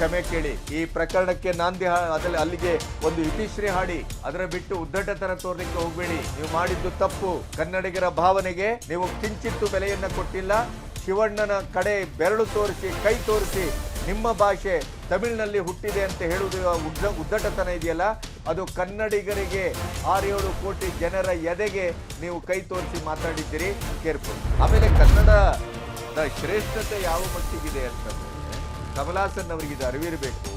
ಕ್ಷಮೆ ಕೇಳಿ. ಈ ಪ್ರಕರಣಕ್ಕೆ ನಾಂದಿ ಅದರಲ್ಲಿ ಅಲ್ಲಿಗೆ ಒಂದು ಇತಿಶ್ರೀ ಹಾಡಿ ಅದರ ಬಿಟ್ಟು ಉದ್ದಟತನ ತೋರ್ಲಿಕ್ಕೆ ಹೋಗ್ಬೇಡಿ. ನೀವು ಮಾಡಿದ್ದು ತಪ್ಪು. ಕನ್ನಡಿಗರ ಭಾವನೆಗೆ ನೀವು ಕಿಂಚಿತ್ತು ಬೆಲೆಯನ್ನ ಕೊಟ್ಟಿಲ್ಲ. ಶಿವಣ್ಣನ ಕಡೆ ಬೆರಳು ತೋರಿಸಿ, ಕೈ ತೋರಿಸಿ ನಿಮ್ಮ ಭಾಷೆ ತಮಿಳಿನಲ್ಲಿ ಹುಟ್ಟಿದೆ ಅಂತ ಹೇಳುವುದು ಉದ್ದಟತನ ಇದೆಯಲ್ಲ, ಅದು ಕನ್ನಡಿಗರಿಗೆ 6-7 ಕೋಟಿ ಜನರ ಎದೆಗೆ ನೀವು ಕೈ ತೋರಿಸಿ ಮಾತಾಡಿದ್ದೀರಿ. ಕೇರ್ಫುಲ್. ಆಮೇಲೆ ಕನ್ನಡದ ಶ್ರೇಷ್ಠತೆ ಯಾವ ಮಟ್ಟಿಗಿದೆ ಅಂತಂದ್ರೆ ಕಮಲಾಸನ್ ಅವರಿಗೆ ಇದು ಅರಿವಿರಬೇಕು.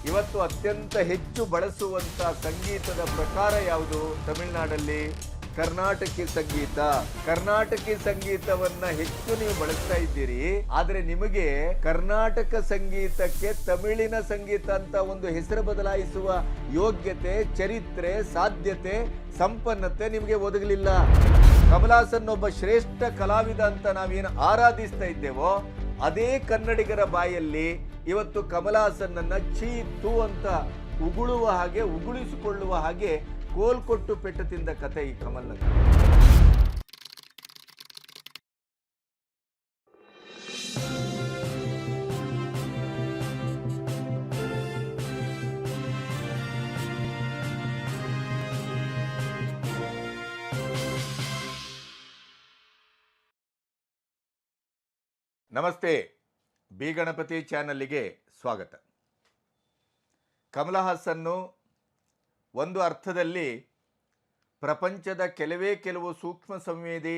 ಇವತ್ತು ಅತ್ಯಂತ ಹೆಚ್ಚು ಬಳಸುವಂತ ಸಂಗೀತದ ಪ್ರಕಾರ ಯಾವುದು ತಮಿಳುನಾಡಲ್ಲಿ? ಕರ್ನಾಟಕಿ ಸಂಗೀತ. ಕರ್ನಾಟಕಿ ಸಂಗೀತವನ್ನ ಹೆಚ್ಚು ನೀವು ಬಳಸ್ತಾ ಇದ್ದೀರಿ. ಆದ್ರೆ ನಿಮಗೆ ಕರ್ನಾಟಕ ಸಂಗೀತಕ್ಕೆ ತಮಿಳಿನ ಸಂಗೀತ ಅಂತ ಒಂದು ಹೆಸರು ಬದಲಾಯಿಸುವ ಯೋಗ್ಯತೆ, ಚರಿತ್ರೆ, ಸಾಧ್ಯತೆ, ಸಂಪನ್ನತೆ ನಿಮಗೆ ಒದಗಲಿಲ್ಲ. ಕಮಲಾಸನ್ ಒಬ್ಬ ಶ್ರೇಷ್ಠ ಕಲಾವಿದ ಅಂತ ನಾವೇನು ಆರಾಧಿಸ್ತಾ ಇದ್ದೇವೋ ಅದೇ ಕನ್ನಡಿಗರ ಬಾಯಲ್ಲಿ ಇವತ್ತು ಕಮಲಾಸನ್ನನ್ನ ಛೀ ತೂ ಅಂತ ಉಗುಳುವ ಹಾಗೆ, ಉಗುಳಿಸಿಕೊಳ್ಳುವ ಹಾಗೆ ಕೋಲ್ ಕೊಟ್ಟು ಪೆಟ್ಟು ತಿಂದ ಕತೆ ಈ ಕಮಲ್ನ. ನಮಸ್ತೆ, ಬಿ ಗಣಪತಿ ಚಾನಲ್ಗೆ ಸ್ವಾಗತ. ಕಮಲಹಾಸನ್ನು ಒಂದು ಅರ್ಥದಲ್ಲಿ ಪ್ರಪಂಚದ ಕೆಲವು ಸೂಕ್ಷ್ಮ ಸಂವೇದಿ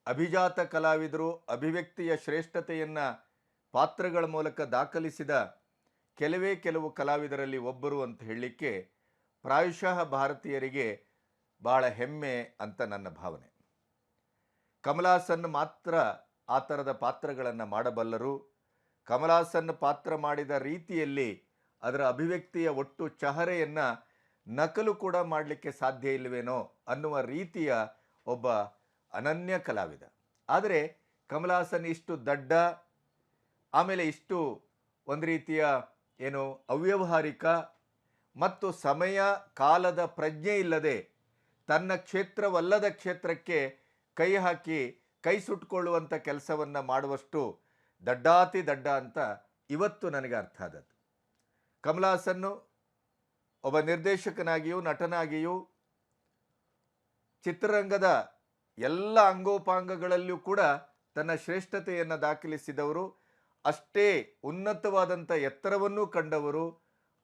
ಅಭಿಜಾತ ಕಲಾವಿದರು ಅಭಿವ್ಯಕ್ತಿಯ ಶ್ರೇಷ್ಠತೆಯನ್ನು ಪಾತ್ರಗಳ ಮೂಲಕ ದಾಖಲಿಸಿದ ಕೆಲವು ಕಲಾವಿದರಲ್ಲಿ ಒಬ್ಬರು ಅಂತ ಹೇಳಲಿಕ್ಕೆ ಪ್ರಾಯಶಃ ಭಾರತೀಯರಿಗೆ ಬಹಳ ಹೆಮ್ಮೆ ಅಂತ ನನ್ನ ಭಾವನೆ. ಕಮಲಹಾಸನ್ ಮಾತ್ರ ಆ ಥರದ ಪಾತ್ರಗಳನ್ನು ಮಾಡಬಲ್ಲರು. ಕಮಲಹಾಸನ್ ಪಾತ್ರ ಮಾಡಿದ ರೀತಿಯಲ್ಲಿ ಅದರ ಅಭಿವ್ಯಕ್ತಿಯ ಒಟ್ಟು ಚಹರೆಯನ್ನು ನಕಲು ಕೂಡ ಮಾಡಲಿಕ್ಕೆ ಸಾಧ್ಯ ಇಲ್ಲವೇನೋ ಅನ್ನುವ ರೀತಿಯ ಒಬ್ಬ ಅನನ್ಯ ಕಲಾವಿದ. ಆದರೆ ಕಮಲಹಾಸನ್ ಇಷ್ಟು ದಡ್ಡ, ಆಮೇಲೆ ಇಷ್ಟು ಒಂದು ರೀತಿಯ ಏನು ಅವ್ಯವಹಾರಿಕ ಮತ್ತು ಸಮಯ ಕಾಲದ ಪ್ರಜ್ಞೆ ಇಲ್ಲದೆ ತನ್ನ ಕ್ಷೇತ್ರವಲ್ಲದ ಕ್ಷೇತ್ರಕ್ಕೆ ಕೈ ಹಾಕಿ ಕೈ ಸುಟ್ಕೊಳ್ಳುವಂಥ ಕೆಲಸವನ್ನು ಮಾಡುವಷ್ಟು ದಡ್ಡಾತಿ ದಡ್ಡ ಅಂತ ಇವತ್ತು ನನಗೆ ಅರ್ಥ ಆದದ್ದು. ಕಮಲಹಾಸನ್ನು ಒಬ್ಬ ನಿರ್ದೇಶಕನಾಗಿಯೂ ನಟನಾಗಿಯೂ ಚಿತ್ರರಂಗದ ಎಲ್ಲ ಅಂಗೋಪಾಂಗಗಳಲ್ಲಿಯೂ ಕೂಡ ತನ್ನ ಶ್ರೇಷ್ಠತೆಯನ್ನು ದಾಖಲಿಸಿದವರು. ಅಷ್ಟೇ ಉನ್ನತವಾದಂಥ ಎತ್ತರವನ್ನೂ ಕಂಡವರು,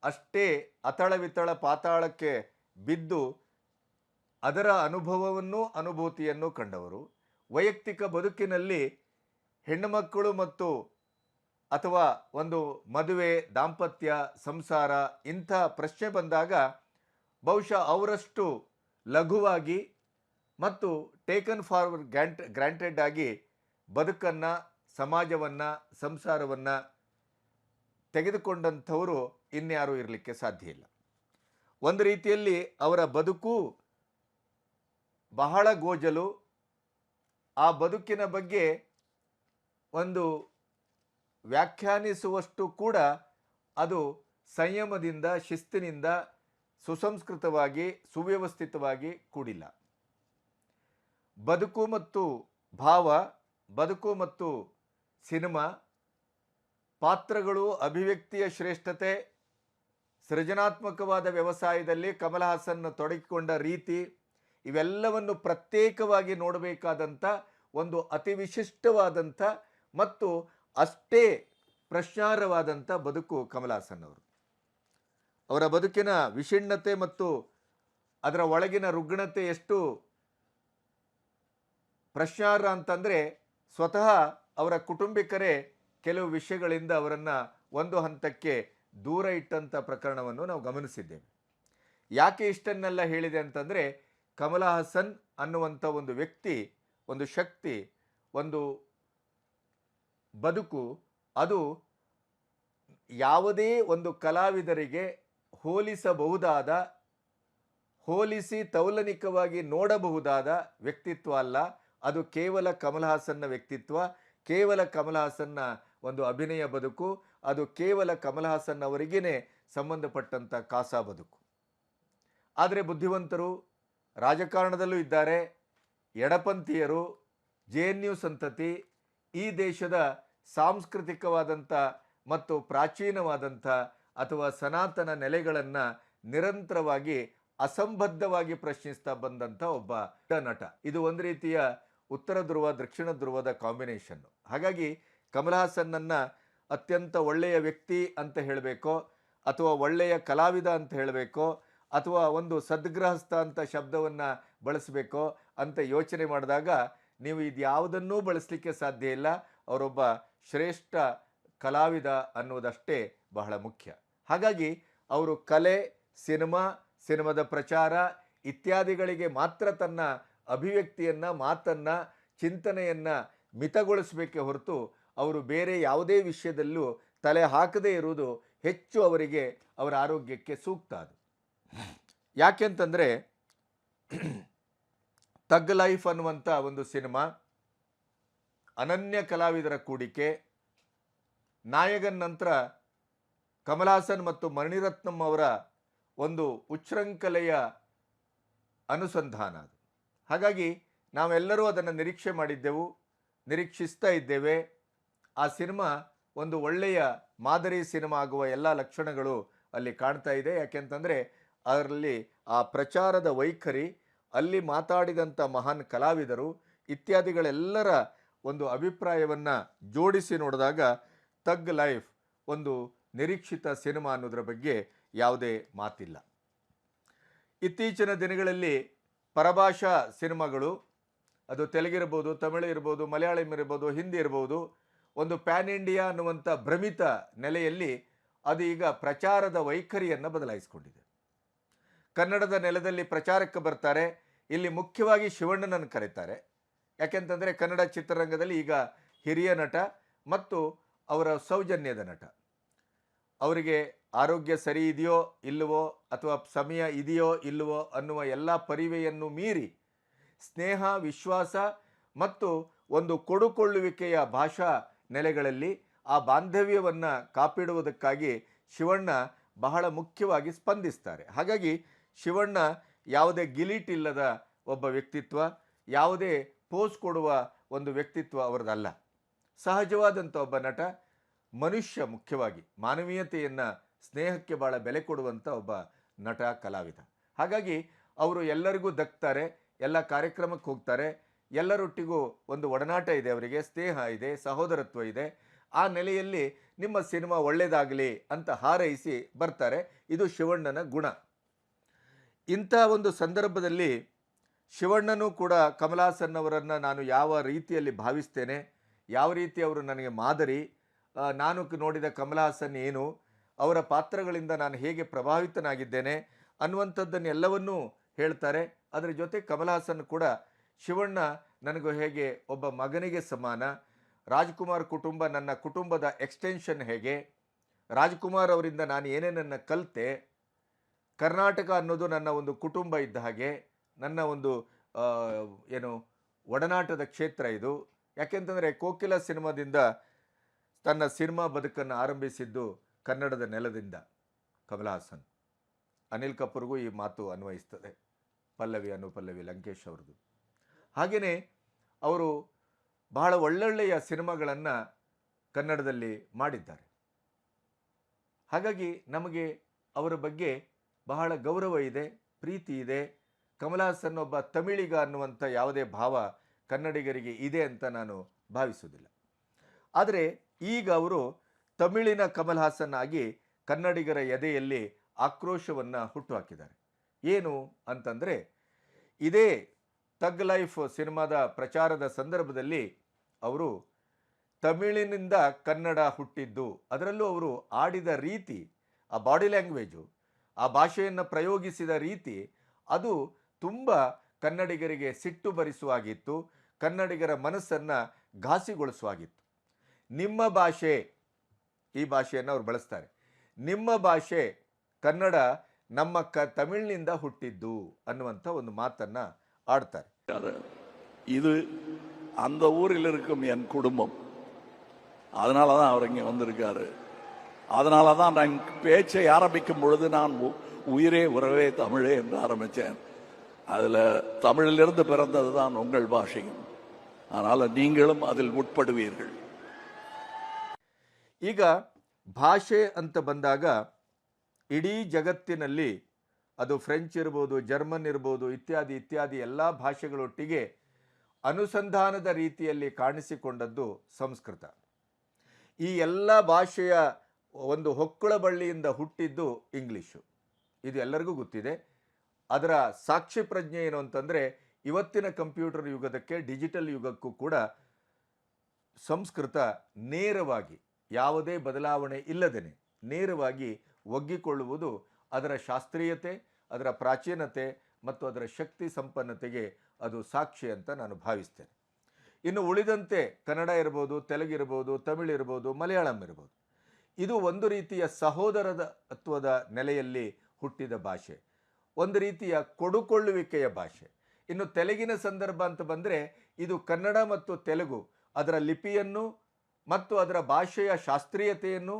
ಅಷ್ಟೇ ಅತಳವಿತಳ ಪಾತಾಳಕ್ಕೆ ಬಿದ್ದು ಅದರ ಅನುಭವವನ್ನು ಅನುಭೂತಿಯನ್ನು ಕಂಡವರು. ವೈಯಕ್ತಿಕ ಬದುಕಿನಲ್ಲಿ ಹೆಣ್ಣುಮಕ್ಕಳು ಮತ್ತು ಅಥವಾ ಒಂದು ಮದುವೆ, ದಾಂಪತ್ಯ, ಸಂಸಾರ ಇಂಥ ಪ್ರಶ್ನೆ ಬಂದಾಗ ಬಹುಶಃ ಅವರಷ್ಟು ಲಘುವಾಗಿ ಮತ್ತು ಟೇಕನ್ ಫಾರ್ ಗ್ರಾಂಟೆಡ್ ಆಗಿ ಬದುಕನ್ನು, ಸಮಾಜವನ್ನು, ಸಂಸಾರವನ್ನು ತೆಗೆದುಕೊಂಡಂಥವರು ಇನ್ಯಾರೂ ಇರಲಿಕ್ಕೆ ಸಾಧ್ಯ ಇಲ್ಲ. ಒಂದು ರೀತಿಯಲ್ಲಿ ಅವರ ಬದುಕು ಬಹಳ ಗೋಜಲು. ಆ ಬದುಕಿನ ಬಗ್ಗೆ ಒಂದು ವ್ಯಾಖ್ಯಾನಿಸುವಷ್ಟು ಕೂಡ ಅದು ಸಂಯಮದಿಂದ, ಶಿಸ್ತಿನಿಂದ, ಸುಸಂಸ್ಕೃತವಾಗಿ, ಸುವ್ಯವಸ್ಥಿತವಾಗಿ ಕೂಡಿಲ್ಲ. ಬದುಕು ಮತ್ತು ಭಾವ, ಬದುಕು ಮತ್ತು ಸಿನಿಮಾ, ಪಾತ್ರಗಳು, ಅಭಿವ್ಯಕ್ತಿಯ ಶ್ರೇಷ್ಠತೆ, ಸೃಜನಾತ್ಮಕವಾದ ವ್ಯವಸಾಯದಲ್ಲಿ ಕಮಲಹಾಸನ್ ತೊಡಗಿಕೊಂಡ ರೀತಿ, ಇವೆಲ್ಲವನ್ನು ಪ್ರತ್ಯೇಕವಾಗಿ ನೋಡಬೇಕಾದಂಥ ಒಂದು ಅತಿ ವಿಶಿಷ್ಟವಾದಂಥ ಮತ್ತು ಅಷ್ಟೇ ಪ್ರಶ್ನಾರ್ಹವಾದಂಥ ಬದುಕು ಕಮಲಹಾಸನ್ ಅವರು. ಅವರ ಬದುಕಿನ ವಿಷಣ್ಣತೆ ಮತ್ತು ಅದರ ಒಳಗಿನ ರುಗ್ಣತೆ ಎಷ್ಟು ಪ್ರಶ್ನಾರ್ಹ ಅಂತಂದರೆ ಸ್ವತಃ ಅವರ ಕುಟುಂಬಿಕರೇ ಕೆಲವು ವಿಷಯಗಳಿಂದ ಅವರನ್ನು ಒಂದು ಹಂತಕ್ಕೆ ದೂರ ಇಟ್ಟಂಥ ಪ್ರಕರಣವನ್ನು ನಾವು ಗಮನಿಸಿದ್ದೇವೆ. ಯಾಕೆ ಇಷ್ಟನ್ನೆಲ್ಲ ಹೇಳಿದೆ ಅಂತಂದರೆ ಕಮಲಹಾಸನ್ ಅನ್ನುವಂಥ ಒಂದು ವ್ಯಕ್ತಿ, ಒಂದು ಶಕ್ತಿ, ಒಂದು ಬದುಕು, ಅದು ಯಾವುದೇ ಒಂದು ಕಲಾವಿದರಿಗೆ ಹೋಲಿಸಬಹುದಾದ, ಹೋಲಿಸಿ ತೌಲನಿಕವಾಗಿ ನೋಡಬಹುದಾದ ವ್ಯಕ್ತಿತ್ವ ಅಲ್ಲ. ಅದು ಕೇವಲ ಕಮಲಹಾಸನ್ನ ವ್ಯಕ್ತಿತ್ವ, ಕೇವಲ ಕಮಲಹಾಸನ್ನ ಒಂದು ಅಭಿನಯ ಬದುಕು, ಅದು ಕೇವಲ ಕಮಲಹಾಸನ್ ಅವರಿಗೇ ಸಂಬಂಧಪಟ್ಟಂಥ ಕಾಸಾ ಬದುಕು. ಆದರೆ ಬುದ್ಧಿವಂತರು ರಾಜಕಾರಣದಲ್ಲೂ ಇದ್ದಾರೆ, ಎಡಪಂಥೀಯರು, JNU ಸಂತತಿ, ಈ ದೇಶದ ಸಾಂಸ್ಕೃತಿಕವಾದಂಥ ಮತ್ತು ಪ್ರಾಚೀನವಾದಂಥ ಅಥವಾ ಸನಾತನ ನೆಲೆಗಳನ್ನು ನಿರಂತರವಾಗಿ ಅಸಂಬದ್ಧವಾಗಿ ಪ್ರಶ್ನಿಸ್ತಾ ಬಂದಂಥ ಒಬ್ಬ ನಟ. ಇದು ಒಂದು ರೀತಿಯ ಉತ್ತರ ಧ್ರುವ ದಕ್ಷಿಣ ಧ್ರುವದ ಕಾಂಬಿನೇಷನ್. ಹಾಗಾಗಿ ಕಮಲ್ ಹಾಸನ್ನನ್ನು ಅತ್ಯಂತ ಒಳ್ಳೆಯ ವ್ಯಕ್ತಿ ಅಂತ ಹೇಳಬೇಕೋ ಅಥವಾ ಒಳ್ಳೆಯ ಕಲಾವಿದ ಅಂತ ಹೇಳಬೇಕೋ ಅಥವಾ ಒಂದು ಸದ್ಗೃಹಸ್ಥ ಅಂತ ಶಬ್ದವನ್ನು ಬಳಸಬೇಕೋ ಅಂತ ಯೋಚನೆ ಮಾಡಿದಾಗ ನೀವು ಇದ್ಯಾವುದನ್ನೂ ಬಳಸಲಿಕ್ಕೆ ಸಾಧ್ಯ ಇಲ್ಲ. ಅವರೊಬ್ಬ ಶ್ರೇಷ್ಠ ಕಲಾವಿದ ಅನ್ನೋದಷ್ಟೇ ಬಹಳ ಮುಖ್ಯ. ಹಾಗಾಗಿ ಅವರು ಕಲೆ, ಸಿನಿಮಾದ ಪ್ರಚಾರ ಇತ್ಯಾದಿಗಳಿಗೆ ಮಾತ್ರ ತನ್ನ ಅಭಿವ್ಯಕ್ತಿಯನ್ನು, ಮಾತನ್ನು, ಚಿಂತನೆಯನ್ನು ಮಿತಗೊಳಿಸಬೇಕೇ ಹೊರತು ಅವರು ಬೇರೆ ಯಾವುದೇ ವಿಷಯದಲ್ಲೂ ತಲೆ ಹಾಕದೇ ಇರುವುದು ಹೆಚ್ಚು ಅವರಿಗೆ, ಅವರ ಆರೋಗ್ಯಕ್ಕೆ ಸೂಕ್ತ. ಅದು ಯಾಕೆಂತಂದರೆ ತಗ್ ಲೈಫ್ ಅನ್ನುವಂಥ ಒಂದು ಸಿನಿಮಾ ಅನನ್ಯ ಕಲಾವಿದರ ಕೂಡಿಕೆ. ನಾಯಕನ ನಂತರ ಕಮಲ್ ಹಾಸನ್ ಮತ್ತು ಮಣಿರತ್ನಂ ಅವರ ಒಂದು ಉಚ್ಛೃಂಖಲೆಯ ಅನುಸಂಧಾನ ಅದು. ಹಾಗಾಗಿ ನಾವೆಲ್ಲರೂ ಅದನ್ನು ನಿರೀಕ್ಷೆ ಮಾಡಿದ್ದೆವು, ನಿರೀಕ್ಷಿಸ್ತಾ ಇದ್ದೇವೆ. ಆ ಸಿನಿಮಾ ಒಂದು ಒಳ್ಳೆಯ ಮಾದರಿ ಸಿನಿಮಾ ಆಗುವ ಎಲ್ಲ ಲಕ್ಷಣಗಳು ಅಲ್ಲಿ ಕಾಣ್ತಾ ಇದೆ. ಯಾಕೆಂತಂದರೆ ಅದರಲ್ಲಿ ಆ ಪ್ರಚಾರದ ವೈಖರಿ, ಅಲ್ಲಿ ಮಾತಾಡಿದಂಥ ಮಹಾನ್ ಕಲಾವಿದರು ಇತ್ಯಾದಿಗಳೆಲ್ಲರ ಒಂದು ಅಭಿಪ್ರಾಯವನ್ನು ಜೋಡಿಸಿ ನೋಡಿದಾಗ ತಗ್ ಲೈಫ್ ಒಂದು ನಿರೀಕ್ಷಿತ ಸಿನಿಮಾ ಅನ್ನೋದ್ರ ಬಗ್ಗೆ ಯಾವುದೇ ಮಾತಿಲ್ಲ. ಇತ್ತೀಚಿನ ದಿನಗಳಲ್ಲಿ ಪರಭಾಷಾ ಸಿನಿಮಾಗಳು, ಅದು ತೆಲುಗಿರ್ಬೋದು, ತಮಿಳು ಇರ್ಬೋದು, ಮಲಯಾಳಂ ಇರ್ಬೋದು, ಹಿಂದಿ ಇರ್ಬೋದು, ಒಂದು ಪ್ಯಾನ್ ಇಂಡಿಯಾ ಅನ್ನುವಂಥ ಭ್ರಮಿತ ನೆಲೆಯಲ್ಲಿ ಅದು ಈಗ ಪ್ರಚಾರದ ವೈಖರಿಯನ್ನು ಬದಲಾಯಿಸಿಕೊಂಡಿದೆ. ಕನ್ನಡದ ನೆಲದಲ್ಲಿ ಪ್ರಚಾರಕ್ಕೆ ಬರ್ತಾರೆ. ಇಲ್ಲಿ ಮುಖ್ಯವಾಗಿ ಶಿವಣ್ಣನನ್ನು ಕರೀತಾರೆ. ಯಾಕೆಂತಂದರೆ ಕನ್ನಡ ಚಿತ್ರರಂಗದಲ್ಲಿ ಈಗ ಹಿರಿಯ ನಟ ಮತ್ತು ಅವರ ಸೌಜನ್ಯದ ನಟ. ಅವರಿಗೆ ಆರೋಗ್ಯ ಸರಿ ಇದೆಯೋ ಇಲ್ಲವೋ ಅಥವಾ ಸಮಯ ಇದೆಯೋ ಇಲ್ಲವೋ ಅನ್ನುವ ಎಲ್ಲ ಪರಿವೆಯನ್ನು ಮೀರಿ ಸ್ನೇಹ, ವಿಶ್ವಾಸ ಮತ್ತು ಒಂದು ಕೊಡುಕೊಳ್ಳುವಿಕೆಯ ಭಾಷಾ ನೆಲೆಗಳಲ್ಲಿ ಆ ಬಾಂಧವ್ಯವನ್ನು ಕಾಪಿಡುವುದಕ್ಕಾಗಿ ಶಿವಣ್ಣ ಬಹಳ ಮುಖ್ಯವಾಗಿ ಸ್ಪಂದಿಸ್ತಾರೆ. ಹಾಗಾಗಿ ಶಿವಣ್ಣ ಯಾವುದೇ ಗಿಲೀಟ್ ಇಲ್ಲದ ಒಬ್ಬ ವ್ಯಕ್ತಿತ್ವ, ಯಾವುದೇ ಪೋಸ್ ಕೊಡುವ ಒಂದು ವ್ಯಕ್ತಿತ್ವ ಅವರದಲ್ಲ. ಸಹಜವಾದಂಥ ಒಬ್ಬ ನಟ, ಮನುಷ್ಯ, ಮುಖ್ಯವಾಗಿ ಮಾನವೀಯತೆಯನ್ನು, ಸ್ನೇಹಕ್ಕೆ ಭಾಳ ಬೆಲೆ ಕೊಡುವಂಥ ಒಬ್ಬ ನಟ, ಕಲಾವಿದ. ಹಾಗಾಗಿ ಅವರು ಎಲ್ಲರಿಗೂ ದಕ್ತಾರೆ, ಎಲ್ಲ ಕಾರ್ಯಕ್ರಮಕ್ಕೆ ಹೋಗ್ತಾರೆ, ಎಲ್ಲರೊಟ್ಟಿಗೂ ಒಂದು ಒಡನಾಟ ಇದೆ, ಅವರಿಗೆ ಸ್ನೇಹ ಇದೆ, ಸಹೋದರತ್ವ ಇದೆ. ಆ ನೆಲೆಯಲ್ಲಿ ನಿಮ್ಮ ಸಿನಿಮಾ ಒಳ್ಳೆಯದಾಗಲಿ ಅಂತ ಹಾರೈಸಿ ಬರ್ತಾರೆ. ಇದು ಶಿವಣ್ಣನ ಗುಣ. ಇಂಥ ಒಂದು ಸಂದರ್ಭದಲ್ಲಿ ಶಿವಣ್ಣನೂ ಕೂಡ ಕಮಲ್ ಹಾಸನ್ ಅವರನ್ನು ನಾನು ಯಾವ ರೀತಿಯಲ್ಲಿ ಭಾವಿಸ್ತೇನೆ, ಯಾವ ರೀತಿ ಅವರು ನನಗೆ ಮಾದರಿ, ನಾನು ನೋಡಿದ ಕಮಲ್ ಹಾಸನ್ ಏನು, ಅವರ ಪಾತ್ರಗಳಿಂದ ನಾನು ಹೇಗೆ ಪ್ರಭಾವಿತನಾಗಿದ್ದೇನೆ ಅನ್ನುವಂಥದ್ದನ್ನೆಲ್ಲವನ್ನೂ ಹೇಳ್ತಾರೆ. ಅದರ ಜೊತೆ ಕಮಲ್ ಹಾಸನ್ ಕೂಡ ಶಿವಣ್ಣ ನನಗೂ ಹೇಗೆ ಒಬ್ಬ ಮಗನಿಗೆ ಸಮಾನ, ರಾಜ್ಕುಮಾರ್ ಕುಟುಂಬ ನನ್ನ ಕುಟುಂಬದ ಎಕ್ಸ್ಟೆನ್ಷನ್, ಹೇಗೆ ರಾಜ್ಕುಮಾರ್ ಅವರಿಂದ ನಾನು ಏನೇನನ್ನು ಕಲಿತೆ, ಕರ್ನಾಟಕ ಅನ್ನೋದು ನನ್ನ ಒಂದು ಕುಟುಂಬ ಇದ್ದ ಹಾಗೆ, ನನ್ನ ಒಂದು ಒಡನಾಟದ ಕ್ಷೇತ್ರ ಇದು. ಯಾಕೆಂತಂದರೆ ಕೋಕಿಲ ಸಿನಿಮಾದಿಂದ ತನ್ನ ಸಿನಿಮಾ ಬದುಕನ್ನು ಆರಂಭಿಸಿದ್ದು ಕನ್ನಡದ ನೆಲದಿಂದ ಕಮಲ್ ಹಾಸನ್. ಅನಿಲ್ ಕಪೂರ್ಗೂ ಈ ಮಾತು ಅನ್ವಯಿಸ್ತದೆ, ಪಲ್ಲವಿ ಅನುಪಲ್ಲವಿ ಲಂಕೇಶ್ ಅವ್ರದ್ದು. ಹಾಗೆಯೇ ಅವರು ಬಹಳ ಒಳ್ಳೊಳ್ಳೆಯ ಸಿನಿಮಾಗಳನ್ನು ಕನ್ನಡದಲ್ಲಿ ಮಾಡಿದ್ದಾರೆ. ಹಾಗಾಗಿ ನಮಗೆ ಅವರ ಬಗ್ಗೆ ಬಹಳ ಗೌರವ ಇದೆ, ಪ್ರೀತಿ ಇದೆ. ಕಮಲ್ ಹಾಸನ್ ಒಬ್ಬ ತಮಿಳಿಗ ಅನ್ನುವಂಥ ಯಾವುದೇ ಭಾವ ಕನ್ನಡಿಗರಿಗೆ ಇದೆ ಅಂತ ನಾನು ಭಾವಿಸುವುದಿಲ್ಲ. ಆದರೆ ಈಗ ಅವರು ತಮಿಳಿನ ಕಮಲ್ ಹಾಸನ್ ಆಗಿ ಕನ್ನಡಿಗರ ಎದೆಯಲ್ಲಿ ಆಕ್ರೋಶವನ್ನು ಹುಟ್ಟುಹಾಕಿದ್ದಾರೆ. ಏನು ಅಂತಂದರೆ, ಇದೇ ತಗ್ ಲೈಫ್ ಸಿನಿಮಾದ ಪ್ರಚಾರದ ಸಂದರ್ಭದಲ್ಲಿ ಅವರು ತಮಿಳಿನಿಂದ ಕನ್ನಡ ಹುಟ್ಟಿದ್ದು, ಅದರಲ್ಲೂ ಅವರು ಆಡಿದ ರೀತಿ, ಆ ಬಾಡಿ ಲ್ಯಾಂಗ್ವೇಜು, ಆ ಭಾಷೆಯನ್ನು ಪ್ರಯೋಗಿಸಿದ ರೀತಿ, ಅದು ತುಂಬ ಕನ್ನಡಿಗರಿಗೆ ಸಿಟ್ಟು ಬರಿಸುವಾಗಿತ್ತು, ಕನ್ನಡಿಗರ ಮನಸ್ಸನ್ನು ಘಾಸಿಗೊಳಿಸುವಾಗಿತ್ತು. ನಿಮ್ಮ ಭಾಷೆ, ಈ ಭಾಷೆಯನ್ನು ಅವರು ಬಳಸ್ತಾರೆ, ನಿಮ್ಮ ಭಾಷೆ ಕನ್ನಡ ನಮ್ಮ ತಮಿಳಿನಿಂದ ಹುಟ್ಟಿದ್ದು ಅನ್ನುವಂಥ ಒಂದು ಮಾತನ್ನು ஆடுத்தார். இது அந்த ஊரில் இருக்கும் என் குடும்பம், அதனால தான் அவர் இங்கே வந்திருக்காரு. அதனால தான் நான் பேச்சை ஆரம்பிக்கும் பொழுது நான் உயிரே உறவே தமிழே என்று ஆரம்பித்தேன். அதில் தமிழிலிருந்து பிறந்தது தான் உங்கள் பாஷையும், அதனால் நீங்களும் அதில் உட்படுவீர்கள். ಈಗ ಭಾಷೆ ಅಂತ ಬಂದಾಗ ಇಡೀ ಜಗತ್ತಿನಲ್ಲಿ ಅದು ಫ್ರೆಂಚ್ ಇರ್ಬೋದು, ಜರ್ಮನ್ ಇರ್ಬೋದು, ಇತ್ಯಾದಿ ಇತ್ಯಾದಿ ಎಲ್ಲ ಭಾಷೆಗಳೊಟ್ಟಿಗೆ ಅನುಸಂಧಾನದ ರೀತಿಯಲ್ಲಿ ಕಾಣಿಸಿಕೊಂಡದ್ದು ಸಂಸ್ಕೃತ. ಈ ಎಲ್ಲ ಭಾಷೆಯ ಒಂದು ಹೊಕ್ಕುಳ ಬಳ್ಳಿಯಿಂದ ಹುಟ್ಟಿದ್ದು ಇಂಗ್ಲೀಷು. ಇದು ಎಲ್ಲರಿಗೂ ಗೊತ್ತಿದೆ. ಅದರ ಸಾಕ್ಷಿ ಪ್ರಜ್ಞೆ ಏನು ಅಂತಂದರೆ, ಇವತ್ತಿನ ಕಂಪ್ಯೂಟರ್ ಯುಗದಕ್ಕೆ, ಡಿಜಿಟಲ್ ಯುಗಕ್ಕೂ ಕೂಡ ಸಂಸ್ಕೃತ ನೇರವಾಗಿ ಯಾವುದೇ ಬದಲಾವಣೆ ಇಲ್ಲದೇ ನೇರವಾಗಿ ಒಗ್ಗಿಕೊಳ್ಳುವುದು ಅದರ ಶಾಸ್ತ್ರೀಯತೆ, ಅದರ ಪ್ರಾಚೀನತೆ ಮತ್ತು ಅದರ ಶಕ್ತಿ ಸಂಪನ್ನತೆಗೆ ಅದು ಸಾಕ್ಷಿ ಅಂತ ನಾನು ಭಾವಿಸ್ತೇನೆ. ಇನ್ನು ಉಳಿದಂತೆ ಕನ್ನಡ ಇರ್ಬೋದು, ತೆಲುಗಿರ್ಬೋದು, ತಮಿಳು ಇರ್ಬೋದು, ಮಲಯಾಳಂ ಇರ್ಬೋದು, ಇದು ಒಂದು ರೀತಿಯ ಸಹೋದರತ್ವದ ನೆಲೆಯಲ್ಲಿ ಹುಟ್ಟಿದ ಭಾಷೆ, ಒಂದು ರೀತಿಯ ಕೊಡುಕೊಳ್ಳುವಿಕೆಯ ಭಾಷೆ. ಇನ್ನು ತೆಲುಗಿನ ಸಂದರ್ಭ ಅಂತ ಬಂದರೆ, ಇದು ಕನ್ನಡ ಮತ್ತು ತೆಲುಗು ಅದರ ಲಿಪಿಯನ್ನು ಮತ್ತು ಅದರ ಭಾಷೆಯ ಶಾಸ್ತ್ರೀಯತೆಯನ್ನು,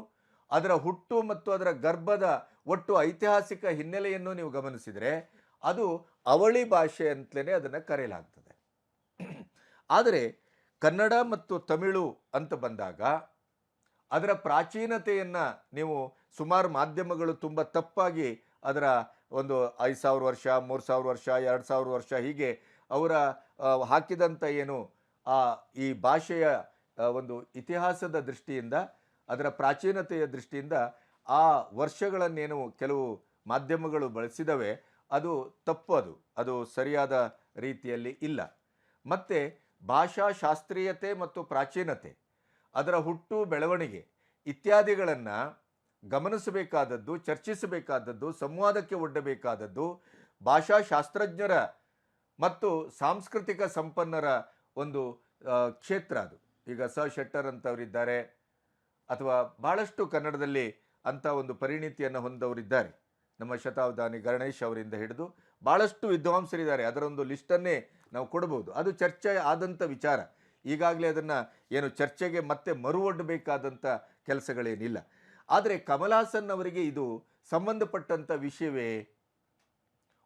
ಅದರ ಹುಟ್ಟು ಮತ್ತು ಅದರ ಗರ್ಭದ ಒಟ್ಟು ಐತಿಹಾಸಿಕ ಹಿನ್ನೆಲೆಯನ್ನು ನೀವು ಗಮನಿಸಿದರೆ ಅದು ಅವಳಿ ಭಾಷೆ ಅಂತಲೇ ಅದನ್ನು ಕರೆಯಲಾಗ್ತದೆ. ಆದರೆ ಕನ್ನಡ ಮತ್ತು ತಮಿಳು ಅಂತ ಬಂದಾಗ ಅದರ ಪ್ರಾಚೀನತೆಯನ್ನು ನೀವು ಸುಮಾರು ಮಾಧ್ಯಮಗಳು ತುಂಬ ತಪ್ಪಾಗಿ ಅದರ ಒಂದು 5000 ವರ್ಷ, 3000 ವರ್ಷ, 2000 ವರ್ಷ ಹೀಗೆ ಅವರ ಹಾಕಿದಂಥ ಏನು ಈ ಭಾಷೆಯ ಒಂದು ಇತಿಹಾಸದ ದೃಷ್ಟಿಯಿಂದ, ಅದರ ಪ್ರಾಚೀನತೆಯ ದೃಷ್ಟಿಯಿಂದ ಆ ವರ್ಷಗಳನ್ನೇನು ಕೆಲವು ಮಾಧ್ಯಮಗಳು ಬಳಸಿದವೆ ಅದು ತಪ್ಪು, ಅದು ಸರಿಯಾದ ರೀತಿಯಲ್ಲಿ ಇಲ್ಲ. ಮತ್ತು ಭಾಷಾ ಶಾಸ್ತ್ರೀಯತೆ ಮತ್ತು ಪ್ರಾಚೀನತೆ, ಅದರ ಹುಟ್ಟು ಬೆಳವಣಿಗೆ ಇತ್ಯಾದಿಗಳನ್ನು ಗಮನಿಸಬೇಕಾದದ್ದು, ಚರ್ಚಿಸಬೇಕಾದದ್ದು, ಸಂವಾದಕ್ಕೆ ಒಡ್ಡಬೇಕಾದದ್ದು ಭಾಷಾಶಾಸ್ತ್ರಜ್ಞರ ಮತ್ತು ಸಾಂಸ್ಕೃತಿಕ ಸಂಪನ್ನರ ಒಂದು ಕ್ಷೇತ್ರ ಅದು. ಈಗ ಸ ಶೆಟ್ಟರ್ ಅಂತವರಿದ್ದಾರೆ, ಅಥವಾ ಭಾಳಷ್ಟು ಕನ್ನಡದಲ್ಲಿ ಅಂಥ ಒಂದು ಪರಿಣಿತಿಯನ್ನು ಹೊಂದವರಿದ್ದಾರೆ. ನಮ್ಮ ಶತಾವಧಾನಿ ಗಣೇಶ್ ಅವರಿಂದ ಹಿಡಿದು ಭಾಳಷ್ಟು ವಿದ್ವಾಂಸರಿದ್ದಾರೆ. ಅದರೊಂದು ಲಿಸ್ಟನ್ನೇ ನಾವು ಕೊಡ್ಬೋದು. ಅದು ಚರ್ಚೆ ಆದಂಥ ವಿಚಾರ. ಈಗಾಗಲೇ ಅದನ್ನು ಏನು ಚರ್ಚೆಗೆ ಮತ್ತೆ ಮರುವೊಡ್ಡಬೇಕಾದಂಥ ಕೆಲಸಗಳೇನಿಲ್ಲ. ಆದರೆ ಕಮಲ್ ಹಾಸನ್ ಅವರಿಗೆ ಇದು ಸಂಬಂಧಪಟ್ಟಂಥ ವಿಷಯವೇ?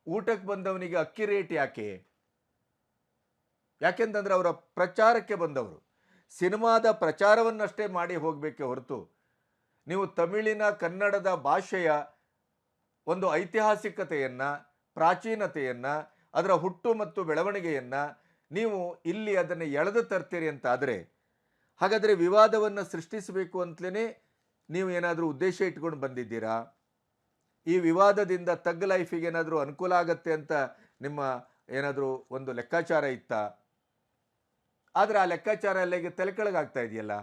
ಊಟಕ್ಕೆ ಬಂದವನಿಗೆ ಅಕ್ಕಿ ರೇಟ್ ಯಾಕೆ? ಯಾಕೆಂತಂದರೆ ಅವರ ಪ್ರಚಾರಕ್ಕೆ ಬಂದವರು, ಸಿನಿಮಾದ ಪ್ರಚಾರವನ್ನಷ್ಟೇ ಮಾಡಿ ಹೋಗಬೇಕೆ ಹೊರತು, ನೀವು ತಮಿಳಿನ ಕನ್ನಡದ ಭಾಷೆಯ ಒಂದು ಐತಿಹಾಸಿಕತೆಯನ್ನು, ಪ್ರಾಚೀನತೆಯನ್ನು, ಅದರ ಹುಟ್ಟು ಮತ್ತು ಬೆಳವಣಿಗೆಯನ್ನು ನೀವು ಇಲ್ಲಿ ಅದನ್ನು ಎಳೆದು ತರ್ತೀರಿ ಅಂತಾದರೆ, ಹಾಗಾದರೆ ವಿವಾದವನ್ನು ಸೃಷ್ಟಿಸಬೇಕು ಅಂತಲೇ ನೀವು ಏನಾದರೂ ಉದ್ದೇಶ ಇಟ್ಕೊಂಡು ಬಂದಿದ್ದೀರಾ? ಈ ವಿವಾದದಿಂದ ತಗ್ ಲೈಫಿಗೆ ಏನಾದರೂ ಅನುಕೂಲ ಆಗತ್ತೆ ಅಂತ ನಿಮ್ಮ ಏನಾದರೂ ಒಂದು ಲೆಕ್ಕಾಚಾರ ಇತ್ತಾ? ಆದರೆ ಆ ಲೆಕ್ಕಾಚಾರ ಎಲ್ಲ ಈಗ ತಲೆಕೆಳಗಾಗ್ತಾ ಇದೆಯಲ್ಲ.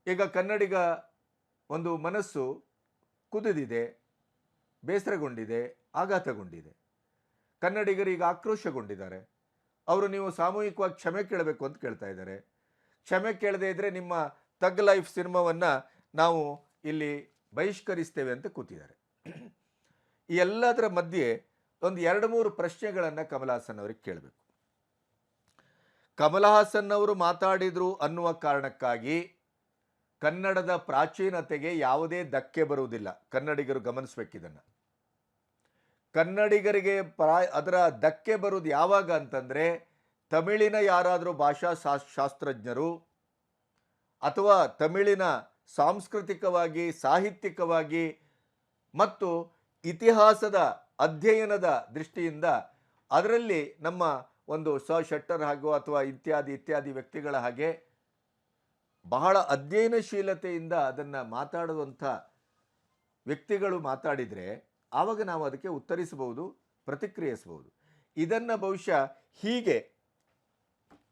ಈಗ ಕನ್ನಡಿಗ ಒಂದು ಮನಸ್ಸು ಕುದಿದಿದೆ, ಬೇಸರಗೊಂಡಿದೆ, ಆಘಾತಗೊಂಡಿದೆ. ಕನ್ನಡಿಗರೀಗ ಆಕ್ರೋಶಗೊಂಡಿದ್ದಾರೆ. ಅವರು ನೀವು ಸಾಮೂಹಿಕವಾಗಿ ಕ್ಷಮೆ ಕೇಳಬೇಕು ಅಂತ ಕೇಳ್ತಾ ಇದ್ದಾರೆ. ಕ್ಷಮೆ ಕೇಳದೇ ಇದ್ದರೆ ನಿಮ್ಮ ತಗ್ ಲೈಫ್ ಸಿನಿಮಾವನ್ನು ನಾವು ಇಲ್ಲಿ ಬಹಿಷ್ಕರಿಸ್ತೇವೆ ಅಂತ ಕೂತಿದ್ದಾರೆ. ಈ ಎಲ್ಲದರ ಮಧ್ಯೆ ಒಂದು 2-3 ಪ್ರಶ್ನೆಗಳನ್ನು ಕಮಲ್ ಹಾಸನ್ ಅವರಿಗೆ ಕೇಳಬೇಕು. ಕಮಲ್ ಹಾಸನ್ ಅವರು ಮಾತಾಡಿದರು ಅನ್ನುವ ಕಾರಣಕ್ಕಾಗಿ ಕನ್ನಡದ ಪ್ರಾಚೀನತೆಗೆ ಯಾವುದೇ ಧಕ್ಕೆ ಬರುವುದಿಲ್ಲ. ಕನ್ನಡಿಗರು ಗಮನಿಸಬೇಕಿದನ್ನು. ಕನ್ನಡಿಗರಿಗೆ ಅದರ ಧಕ್ಕೆ ಬರುವುದು ಯಾವಾಗ ಅಂತಂದರೆ, ತಮಿಳಿನ ಯಾರಾದರೂ ಭಾಷಾ ಶಾಸ್ತ್ರಜ್ಞರು ಅಥವಾ ತಮಿಳಿನ ಸಾಂಸ್ಕೃತಿಕವಾಗಿ, ಸಾಹಿತ್ಯಿಕವಾಗಿ ಮತ್ತು ಇತಿಹಾಸದ ಅಧ್ಯಯನದ ದೃಷ್ಟಿಯಿಂದ ಅದರಲ್ಲಿ ನಮ್ಮ ಒಂದು ಸ ಶೆಟ್ಟರ್ ಹಾಗೂ ಅಥವಾ ಇತ್ಯಾದಿ ವ್ಯಕ್ತಿಗಳ ಹಾಗೆ ಬಹಳ ಅಧ್ಯಯನಶೀಲತೆಯಿಂದ ಅದನ್ನು ಮಾತಾಡುವಂಥ ವ್ಯಕ್ತಿಗಳು ಮಾತಾಡಿದರೆ ಆವಾಗ ನಾವು ಅದಕ್ಕೆ ಉತ್ತರಿಸಬಹುದು, ಪ್ರತಿಕ್ರಿಯಿಸಬಹುದು. ಇದನ್ನು ಬಹುಶಃ ಹೀಗೆ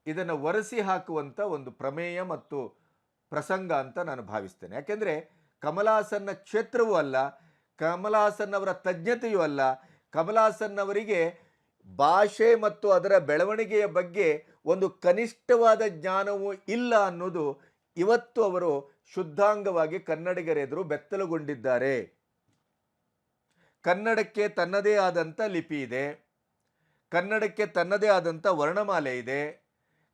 ಇದನ್ನು ಒರೆಸಿ ಹಾಕುವಂಥ ಒಂದು ಪ್ರಮೇಯ ಮತ್ತು ಪ್ರಸಂಗ ಅಂತ ನಾನು ಭಾವಿಸ್ತೇನೆ. ಯಾಕೆಂದರೆ ಕಮಲ್ ಹಾಸನ್ನ ಕ್ಷೇತ್ರವೂ ಅಲ್ಲ, ಕಮಲ್ ಹಾಸನ್ ಅವರ ತಜ್ಞತೆಯೂ ಅಲ್ಲ, ಕಮಲ್ ಹಾಸನ್ ಅವರಿಗೆ ಭಾಷೆ ಮತ್ತು ಅದರ ಬೆಳವಣಿಗೆಯ ಬಗ್ಗೆ ಒಂದು ಕನಿಷ್ಠವಾದ ಜ್ಞಾನವೂ ಇಲ್ಲ ಅನ್ನೋದು ಇವತ್ತು ಅವರು ಶುದ್ಧಾಂಗವಾಗಿ ಕನ್ನಡಿಗರೆದುರು ಬೆತ್ತಲುಗೊಂಡಿದ್ದಾರೆ. ಕನ್ನಡಕ್ಕೆ ತನ್ನದೇ ಆದಂಥ ಲಿಪಿ ಇದೆ, ಕನ್ನಡಕ್ಕೆ ತನ್ನದೇ ಆದಂಥ ವರ್ಣಮಾಲೆ ಇದೆ,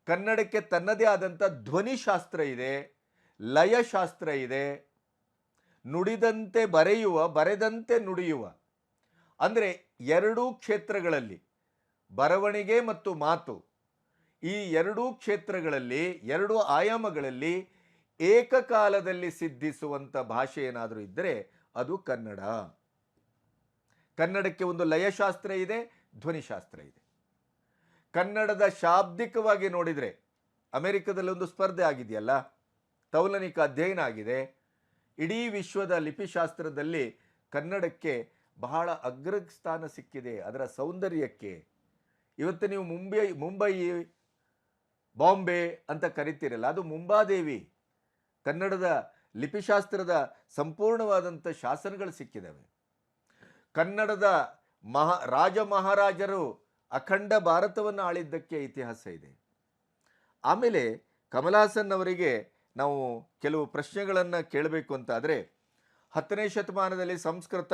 ಕನ್ನಡಕ್ಕೆ ತನ್ನದೇ ಆದಂಥ ಧ್ವನಿಶಾಸ್ತ್ರ ಇದೆ, ಲಯಶಾಸ್ತ್ರ ಇದೆ, ನುಡಿದಂತೆ ಬರೆಯುವ, ಬರೆದಂತೆ ನುಡಿಯುವ, ಅಂದರೆ ಎರಡೂ ಕ್ಷೇತ್ರಗಳಲ್ಲಿ ಬರವಣಿಗೆ ಮತ್ತು ಮಾತು, ಈ ಎರಡೂ ಕ್ಷೇತ್ರಗಳಲ್ಲಿ, ಎರಡೂ ಆಯಾಮಗಳಲ್ಲಿ ಏಕಕಾಲದಲ್ಲಿ ಸಿದ್ಧಿಸುವಂಥ ಭಾಷೆ ಏನಾದರೂ ಇದ್ದರೆ ಅದು ಕನ್ನಡ. ಕನ್ನಡಕ್ಕೆ ಒಂದು ಲಯಶಾಸ್ತ್ರ ಇದೆ, ಧ್ವನಿಶಾಸ್ತ್ರ ಇದೆ. ಕನ್ನಡದ ಶಾಬ್ದಿಕವಾಗಿ ನೋಡಿದರೆ ಅಮೆರಿಕದಲ್ಲಿ ಒಂದು ಸ್ಪರ್ಧೆ ಆಗಿದೆಯಲ್ಲ, ತೌಲನಿಕ ಅಧ್ಯಯನ ಆಗಿದೆ. ಇಡೀ ವಿಶ್ವದ ಲಿಪಿಶಾಸ್ತ್ರದಲ್ಲಿ ಕನ್ನಡಕ್ಕೆ ಬಹಳ ಅಗ್ರಸ್ಥಾನ ಸಿಕ್ಕಿದೆ, ಅದರ ಸೌಂದರ್ಯಕ್ಕೆ. ಇವತ್ತು ನೀವು ಮುಂಬೈ ಬಾಂಬೆ ಅಂತ ಕರಿತೀರಲ್ಲ, ಅದು ಮುಂಬಾದೇವಿ. ಕನ್ನಡದ ಲಿಪಿಶಾಸ್ತ್ರದ ಸಂಪೂರ್ಣವಾದಂಥ ಶಾಸನಗಳು ಸಿಕ್ಕಿದ್ದಾವೆ. ಕನ್ನಡದ ರಾಜ ಮಹಾರಾಜರು ಅಖಂಡ ಭಾರತವನ್ನು ಆಳಿದ್ದಕ್ಕೆ ಇತಿಹಾಸ ಇದೆ. ಆಮೇಲೆ ಕಮಲಾಸನ್ ಅವರಿಗೆ ನಾವು ಕೆಲವು ಪ್ರಶ್ನೆಗಳನ್ನು ಕೇಳಬೇಕು ಅಂತಾದರೆ, 10ನೇ ಶತಮಾನದಲ್ಲಿ ಸಂಸ್ಕೃತ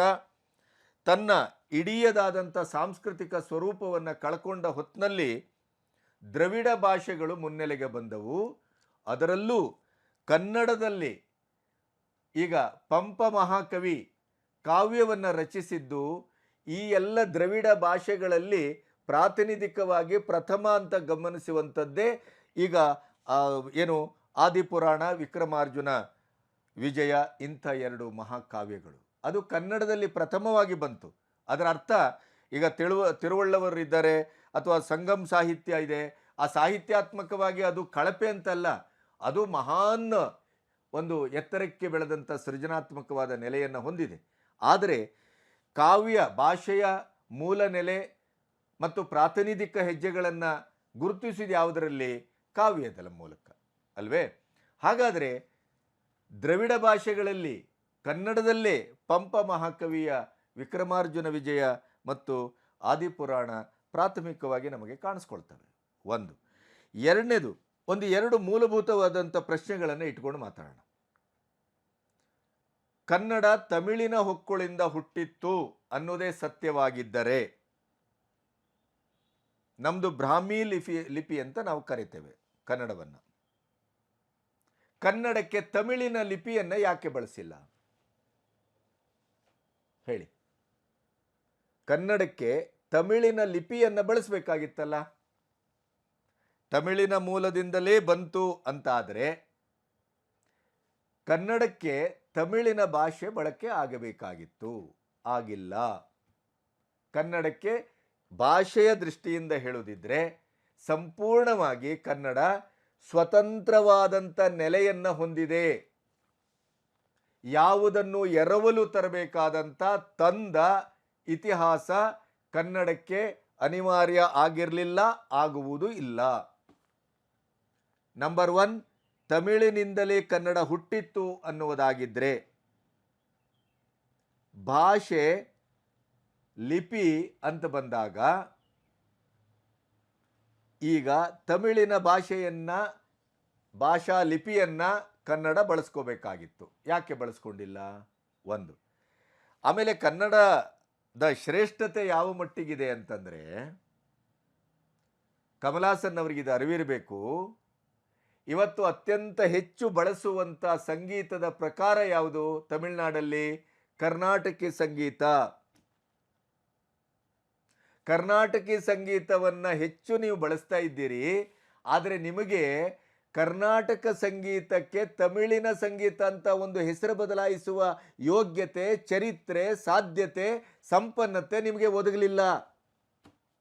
ತನ್ನ ಇಡೀಯದಾದಂಥ ಸಾಂಸ್ಕೃತಿಕ ಸ್ವರೂಪವನ್ನು ಕಳ್ಕೊಂಡ ಹೊತ್ತಿನಲ್ಲಿ ದ್ರವಿಡ ಭಾಷೆಗಳು ಮುನ್ನೆಲೆಗೆ ಬಂದವು. ಅದರಲ್ಲೂ ಕನ್ನಡದಲ್ಲಿ ಈಗ ಪಂಪ ಮಹಾಕವಿ ಕಾವ್ಯವನ್ನು ರಚಿಸಿದ್ದು ಈ ಎಲ್ಲ ದ್ರವಿಡ ಭಾಷೆಗಳಲ್ಲಿ ಪ್ರಾತಿನಿಧಿಕವಾಗಿ ಪ್ರಥಮ ಅಂತ ಗಮನಿಸುವಂಥದ್ದೇ ಈಗ ಏನು ಆದಿಪುರಾಣ, ವಿಕ್ರಮಾರ್ಜುನ ವಿಜಯ, ಇಂಥ 2 ಮಹಾಕಾವ್ಯಗಳು ಅದು ಕನ್ನಡದಲ್ಲಿ ಪ್ರಥಮವಾಗಿ ಬಂತು. ಅದರ ಅರ್ಥ ಈಗ ತಿರುವಳ್ಳವರು ಇದ್ದಾರೆ ಅಥವಾ ಸಂಗಮ್ ಸಾಹಿತ್ಯ ಇದೆ, ಆ ಸಾಹಿತ್ಯಾತ್ಮಕವಾಗಿ ಅದು ಕಳಪೆ ಅಂತಲ್ಲ, ಅದು ಮಹಾನ್ ಒಂದು ಎತ್ತರಕ್ಕೆ ಬೆಳೆದಂಥ ಸೃಜನಾತ್ಮಕವಾದ ನೆಲೆಯನ್ನು ಹೊಂದಿದೆ. ಆದರೆ ಕಾವ್ಯ ಭಾಷೆಯ ಮೂಲ ನೆಲೆ ಮತ್ತು ಪ್ರಾತಿನಿಧಿಕ ಹೆಜ್ಜೆಗಳನ್ನು ಗುರುತಿಸಿದ ಯಾವುದರಲ್ಲಿ? ಕಾವ್ಯದ ಮೂಲಕ ಅಲ್ವೇ? ಹಾಗಾದರೆ ದ್ರವಿಡ ಭಾಷೆಗಳಲ್ಲಿ ಕನ್ನಡದಲ್ಲೇ ಪಂಪ ಮಹಾಕವಿಯ ವಿಕ್ರಮಾರ್ಜುನ ವಿಜಯ ಮತ್ತು ಆದಿಪುರಾಣ ಪ್ರಾಥಮಿಕವಾಗಿ ನಮಗೆ ಕಾಣಿಸ್ಕೊಳ್ತವೆ. ಒಂದು. ಎರಡನೇದು, 2 ಮೂಲಭೂತವಾದಂಥ ಪ್ರಶ್ನೆಗಳನ್ನು ಇಟ್ಕೊಂಡು ಮಾತಾಡೋಣ. ಕನ್ನಡ ತಮಿಳಿನ ಹೊಕ್ಕುಳಿಂದ ಹುಟ್ಟಿತ್ತು ಅನ್ನೋದೇ ಸತ್ಯವಾಗಿದ್ದರೆ, ನಮ್ಮದು ಬ್ರಾಹ್ಮಿ ಲಿಪಿ ಅಂತ ನಾವು ಕರಿತೇವೆ ಕನ್ನಡವನ್ನು, ಕನ್ನಡಕ್ಕೆ ತಮಿಳಿನ ಲಿಪಿಯನ್ನು ಯಾಕೆ ಬಳಸಿಲ್ಲ ಹೇಳಿ? ಕನ್ನಡಕ್ಕೆ ತಮಿಳಿನ ಲಿಪಿಯನ್ನು ಬಳಸಬೇಕಾಗಿತ್ತಲ್ಲ. ತಮಿಳಿನ ಮೂಲದಿಂದಲೇ ಬಂತು ಅಂತಾದರೆ ಕನ್ನಡಕ್ಕೆ ತಮಿಳಿನ ಭಾಷೆ ಬಳಕೆ ಆಗಬೇಕಾಗಿತ್ತು, ಆಗಿಲ್ಲ. ಕನ್ನಡಕ್ಕೆ ಭಾಷೆಯ ದೃಷ್ಟಿಯಿಂದ ಹೇಳುವುದಿದ್ರೆ ಸಂಪೂರ್ಣವಾಗಿ ಕನ್ನಡ ಸ್ವತಂತ್ರವಾದಂಥ ನೆಲೆಯನ್ನು ಹೊಂದಿದೆ. ಯಾವುದನ್ನು ಎರವಲು ತರಬೇಕಾದಂಥ ತಂದ ಇತಿಹಾಸ ಕನ್ನಡಕ್ಕೆ ಅನಿವಾರ್ಯ ಆಗಿರಲಿಲ್ಲ, ಆಗುವುದೂ ಇಲ್ಲ. ನಂಬರ್ 1, ತಮಿಳಿನಿಂದಲೇ ಕನ್ನಡ ಹುಟ್ಟಿತ್ತು ಅನ್ನುವುದಾಗಿದ್ದರೆ, ಭಾಷೆ ಲಿಪಿ ಅಂತ ಬಂದಾಗ ಈಗ ತಮಿಳಿನ ಭಾಷಾ ಲಿಪಿಯನ್ನು ಕನ್ನಡ ಬಳಸ್ಕೋಬೇಕಾಗಿತ್ತು. ಯಾಕೆ ಬಳಸ್ಕೊಂಡಿಲ್ಲ? ಒಂದು. ಆಮೇಲೆ ಕನ್ನಡದ ಶ್ರೇಷ್ಠತೆ ಯಾವ ಮಟ್ಟಿಗಿದೆ ಅಂತಂದರೆ, ಕಮಲಾಸನ್ ಅವರಿಗಿದು ಅರಿವಿರಬೇಕು. ಇವತ್ತು ಅತ್ಯಂತ ಹೆಚ್ಚು ಬಳಸುವಂಥ ಸಂಗೀತದ ಪ್ರಕಾರ ಯಾವುದು ತಮಿಳುನಾಡಲ್ಲಿ? ಕರ್ನಾಟಕಿ ಸಂಗೀತ. ಕರ್ನಾಟಕಿ ಸಂಗೀತವನ್ನು ಹೆಚ್ಚು ನೀವು ಬಳಸ್ತಾ ಇದ್ದೀರಿ. ಆದರೆ ನಿಮಗೆ ಕರ್ನಾಟಕ ಸಂಗೀತಕ್ಕೆ ತಮಿಳಿನ ಸಂಗೀತ ಅಂತ ಒಂದು ಹೆಸರು ಬದಲಾಯಿಸುವ ಯೋಗ್ಯತೆ, ಚರಿತ್ರೆ, ಸಾಧ್ಯತೆ, ಸಂಪನ್ನತೆ ನಿಮಗೆ ಒದಗಲಿಲ್ಲ.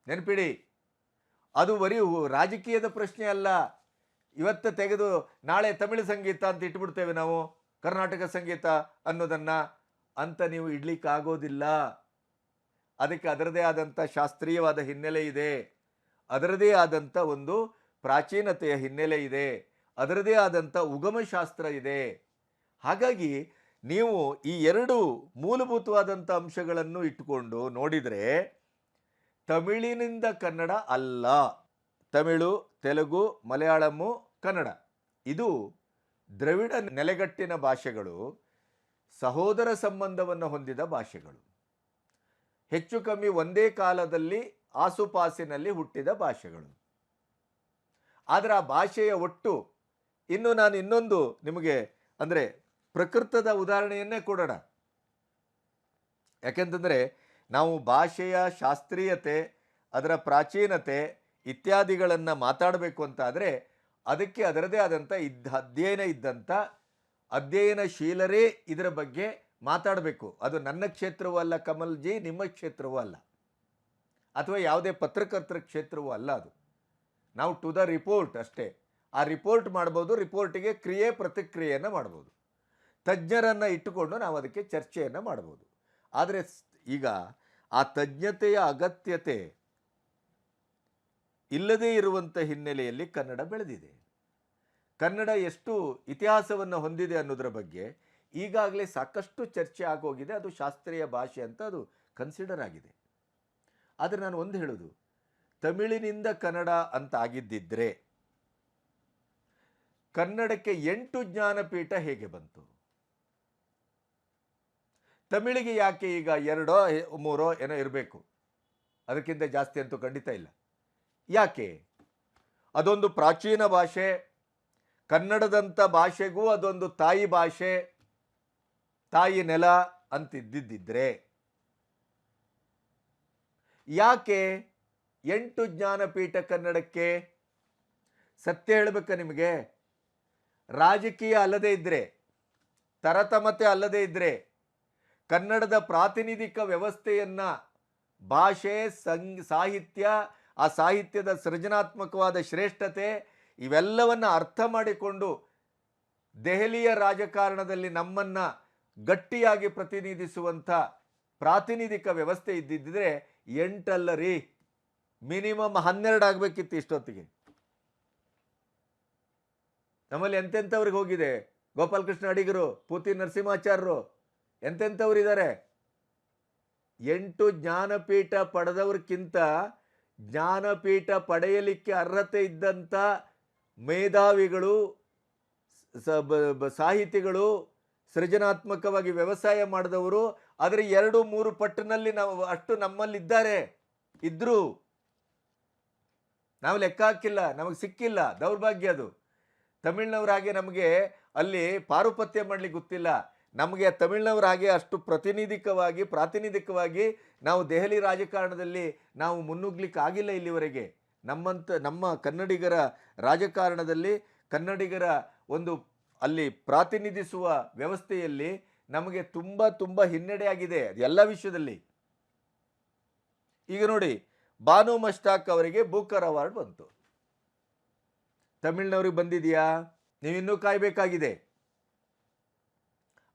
ನೆನಪಿಡಿ, ಅದು ಬರೀ ರಾಜಕೀಯದ ಪ್ರಶ್ನೆ ಅಲ್ಲ. ಇವತ್ತು ತೆಗೆದು ನಾಳೆ ತಮಿಳು ಸಂಗೀತ ಅಂತ ಇಟ್ಬಿಡ್ತೇವೆ ನಾವು, ಕರ್ನಾಟಕ ಸಂಗೀತ ಅನ್ನೋದನ್ನು ಅಂತ ನೀವು ಇಡ್ಲಿಕ್ಕಾಗೋದಿಲ್ಲ. ಅದಕ್ಕೆ ಅದರದೇ ಆದಂಥ ಶಾಸ್ತ್ರೀಯವಾದ ಹಿನ್ನೆಲೆ ಇದೆ, ಅದರದೇ ಆದಂಥ ಒಂದು ಪ್ರಾಚೀನತೆಯ ಹಿನ್ನೆಲೆ ಇದೆ, ಅದರದೇ ಆದಂಥ ಉಗಮಶಾಸ್ತ್ರ ಇದೆ. ಹಾಗಾಗಿ ನೀವು ಈ 2 ಮೂಲಭೂತವಾದಂಥ ಅಂಶಗಳನ್ನು ಇಟ್ಟುಕೊಂಡು ನೋಡಿದರೆ ತಮಿಳಿನಿಂದ ಕನ್ನಡ ಅಲ್ಲ. ತಮಿಳು, ತೆಲುಗು, ಮಲಯಾಳಮ್ಮು, ಕನ್ನಡ ಇದು ದ್ರವಿಡ ನೆಲೆಗಟ್ಟಿನ ಭಾಷೆಗಳು, ಸಹೋದರ ಸಂಬಂಧವನ್ನು ಹೊಂದಿದ ಭಾಷೆಗಳು. ಹೆಚ್ಚು ಕಮ್ಮಿ ಒಂದೇ ಕಾಲದಲ್ಲಿ ಆಸುಪಾಸಿನಲ್ಲಿ ಹುಟ್ಟಿದ ಭಾಷೆಗಳು. ಆದರೆ ಆ ಭಾಷೆಯ ಒಟ್ಟು ನಾನು ಇನ್ನೊಂದು ನಿಮಗೆ ಅಂದರೆ ಪ್ರಕೃತದ ಉದಾಹರಣೆಯನ್ನೇ ಕೊಡೋಣ. ಯಾಕೆಂತಂದರೆ ನಾವು ಭಾಷೆಯ ಶಾಸ್ತ್ರೀಯತೆ, ಅದರ ಪ್ರಾಚೀನತೆ ಇತ್ಯಾದಿಗಳನ್ನು ಮಾತಾಡಬೇಕು ಅಂತಾದರೆ ಅದಕ್ಕೆ ಅದರದೇ ಆದಂಥ ಅಧ್ಯಯನ ಇದ್ದಂಥ ಅಧ್ಯಯನಶೀಲರೇ ಇದರ ಬಗ್ಗೆ ಮಾತಾಡಬೇಕು. ಅದು ನನ್ನ ಕ್ಷೇತ್ರವೂ ಅಲ್ಲ ಕಮಲ್ಜಿ, ನಿಮ್ಮ ಕ್ಷೇತ್ರವೂ ಅಲ್ಲ, ಅಥವಾ ಯಾವುದೇ ಪತ್ರಕರ್ತರ ಕ್ಷೇತ್ರವೂ ಅಲ್ಲ. ಅದು ನಾವು ಟು ದ ರಿಪೋರ್ಟ್ ಅಷ್ಟೇ. ಆ ರಿಪೋರ್ಟ್ ಮಾಡ್ಬೋದು, ರಿಪೋರ್ಟಿಗೆ ಕ್ರಿಯೆ ಪ್ರತಿಕ್ರಿಯೆಯನ್ನು ಮಾಡ್ಬೋದು, ತಜ್ಞರನ್ನು ಇಟ್ಟುಕೊಂಡು ನಾವು ಅದಕ್ಕೆ ಚರ್ಚೆಯನ್ನು ಮಾಡ್ಬೋದು. ಆದರೆ ಈಗ ಆ ತಜ್ಞತೆಯ ಅಗತ್ಯತೆ ಇಲ್ಲದೇ ಇರುವಂಥ ಹಿನ್ನೆಲೆಯಲ್ಲಿ ಕನ್ನಡ ಬೆಳೆದಿದೆ. ಕನ್ನಡ ಎಷ್ಟು ಇತಿಹಾಸವನ್ನು ಹೊಂದಿದೆ ಅನ್ನೋದರ ಬಗ್ಗೆ ಈಗಾಗಲೇ ಸಾಕಷ್ಟು ಚರ್ಚೆ ಆಗೋಗಿದೆ. ಅದು ಶಾಸ್ತ್ರೀಯ ಭಾಷೆ ಅಂತ ಅದು ಕನ್ಸಿಡರ್ ಆಗಿದೆ. ಆದರೆ ನಾನು ಒಂದು ಹೇಳೋದು, ತಮಿಳಿನಿಂದ ಕನ್ನಡ ಅಂತ ಆಗಿದ್ದಿದ್ರೆ ಕನ್ನಡಕ್ಕೆ 8 ಜ್ಞಾನಪೀಠ ಹೇಗೆ ಬಂತು? ತಮಿಳಿಗೆ ಯಾಕೆ ಈಗ 2 3 ಏನೋ ಇರಬೇಕು, ಅದಕ್ಕಿಂತ ಜಾಸ್ತಿ ಅಂತೂ ಖಂಡಿತ ಇಲ್ಲ. ಯಾಕೆ? ಅದೊಂದು ಪ್ರಾಚೀನ ಭಾಷೆ, ಕನ್ನಡದಂಥ ಭಾಷೆಗೂ ಅದೊಂದು ತಾಯಿ ಭಾಷೆ, ತಾಯಿ ನೆಲ ಅಂತಿದ್ದಿದ್ದರೆ ಯಾಕೆ 8 ಜ್ಞಾನಪೀಠ ಕನ್ನಡಕ್ಕೆ? ಸತ್ಯ ಹೇಳಬೇಕಾ ನಿಮಗೆ? ರಾಜಕೀಯ ಅಲ್ಲದೇ ಇದ್ದರೆ, ತರತಮತೆ ಅಲ್ಲದೇ ಇದ್ದರೆ, ಕನ್ನಡದ ಪ್ರಾತಿನಿಧಿಕ ವ್ಯವಸ್ಥೆಯನ್ನು, ಭಾಷೆ, ಸಾಹಿತ್ಯ, ಆ ಸಾಹಿತ್ಯದ ಸೃಜನಾತ್ಮಕವಾದ ಶ್ರೇಷ್ಠತೆ ಇವೆಲ್ಲವನ್ನು ಅರ್ಥ ಮಾಡಿಕೊಂಡು ದೆಹಲಿಯ ರಾಜಕಾರಣದಲ್ಲಿ ನಮ್ಮನ್ನು ಗಟ್ಟಿಯಾಗಿ ಪ್ರತಿನಿಧಿಸುವಂಥ ಪ್ರಾತಿನಿಧಿಕ ವ್ಯವಸ್ಥೆ ಇದ್ದಿದ್ದರೆ 8 ಅಲ್ಲ ರೀ, ಮಿನಿಮಮ್ 12 ಆಗಬೇಕಿತ್ತು ಇಷ್ಟೊತ್ತಿಗೆ. ನಮ್ಮಲ್ಲಿ ಎಂತೆಂಥವ್ರಿಗೆ ಹೋಗಿದೆ, ಗೋಪಾಲಕೃಷ್ಣ ಅಡಿಗರು, ಪೂತಿ ನರಸಿಂಹಾಚಾರ್ಯರು, ಎಂತೆಂಥವ್ರಿದ್ದಾರೆ. 8 ಜ್ಞಾನಪೀಠ ಪಡೆದವ್ರಿಗಿಂತ ಜ್ಞಾನಪೀಠ ಪಡೆಯಲಿಕ್ಕೆ ಅರ್ಹತೆ ಇದ್ದಂಥ ಮೇಧಾವಿಗಳು, ಸಾಹಿತಿಗಳು, ಸೃಜನಾತ್ಮಕವಾಗಿ ವ್ಯವಸಾಯ ಮಾಡಿದವರು ಅದರ 2-3 ಪಟ್ಟಿನಲ್ಲಿ ನಾವು ಅಷ್ಟು ನಮ್ಮಲ್ಲಿದ್ದಾರೆ. ಇದ್ರೂ ನಾವು ಲೆಕ್ಕ ಹಾಕಿಲ್ಲ, ನಮಗೆ ಸಿಕ್ಕಿಲ್ಲ, ದೌರ್ಭಾಗ್ಯ ಅದು. ತಮಿಳ್ನವ್ರ ಹಾಗೆ ನಮಗೆ ಅಲ್ಲಿ ಪಾರುಪತ್ಯ ಮಾಡಲಿಕ್ಕೆ ಗೊತ್ತಿಲ್ಲ. ನಮಗೆ ತಮಿಳ್ನವ್ರ ಹಾಗೆ ಅಷ್ಟು ಪ್ರಾತಿನಿಧಿಕವಾಗಿ ನಾವು ದೆಹಲಿ ರಾಜಕಾರಣದಲ್ಲಿ ನಾವು ಮುನ್ನುಗ್ಲಿಕ್ಕೆ ಆಗಿಲ್ಲ ಇಲ್ಲಿವರೆಗೆ. ನಮ್ಮ ಕನ್ನಡಿಗರ ರಾಜಕಾರಣದಲ್ಲಿ, ಕನ್ನಡಿಗರ ಒಂದು ಅಲ್ಲಿ ಪ್ರಾತಿನಿಧಿಸುವ ವ್ಯವಸ್ಥೆಯಲ್ಲಿ ನಮಗೆ ತುಂಬ ಹಿನ್ನಡೆಯಾಗಿದೆ ಎಲ್ಲ ವಿಷಯದಲ್ಲಿ. ಈಗ ನೋಡಿ, ಬಾನು ಮಸ್ತಾಕ್ ಅವರಿಗೆ ಬೂಕರ್ ಅವಾರ್ಡ್ ಬಂತು. ತಮಿಳ್ನವ್ರಿಗೆ ಬಂದಿದೆಯಾ? ನೀವಿನ್ನೂ ಕಾಯಬೇಕಾಗಿದೆ.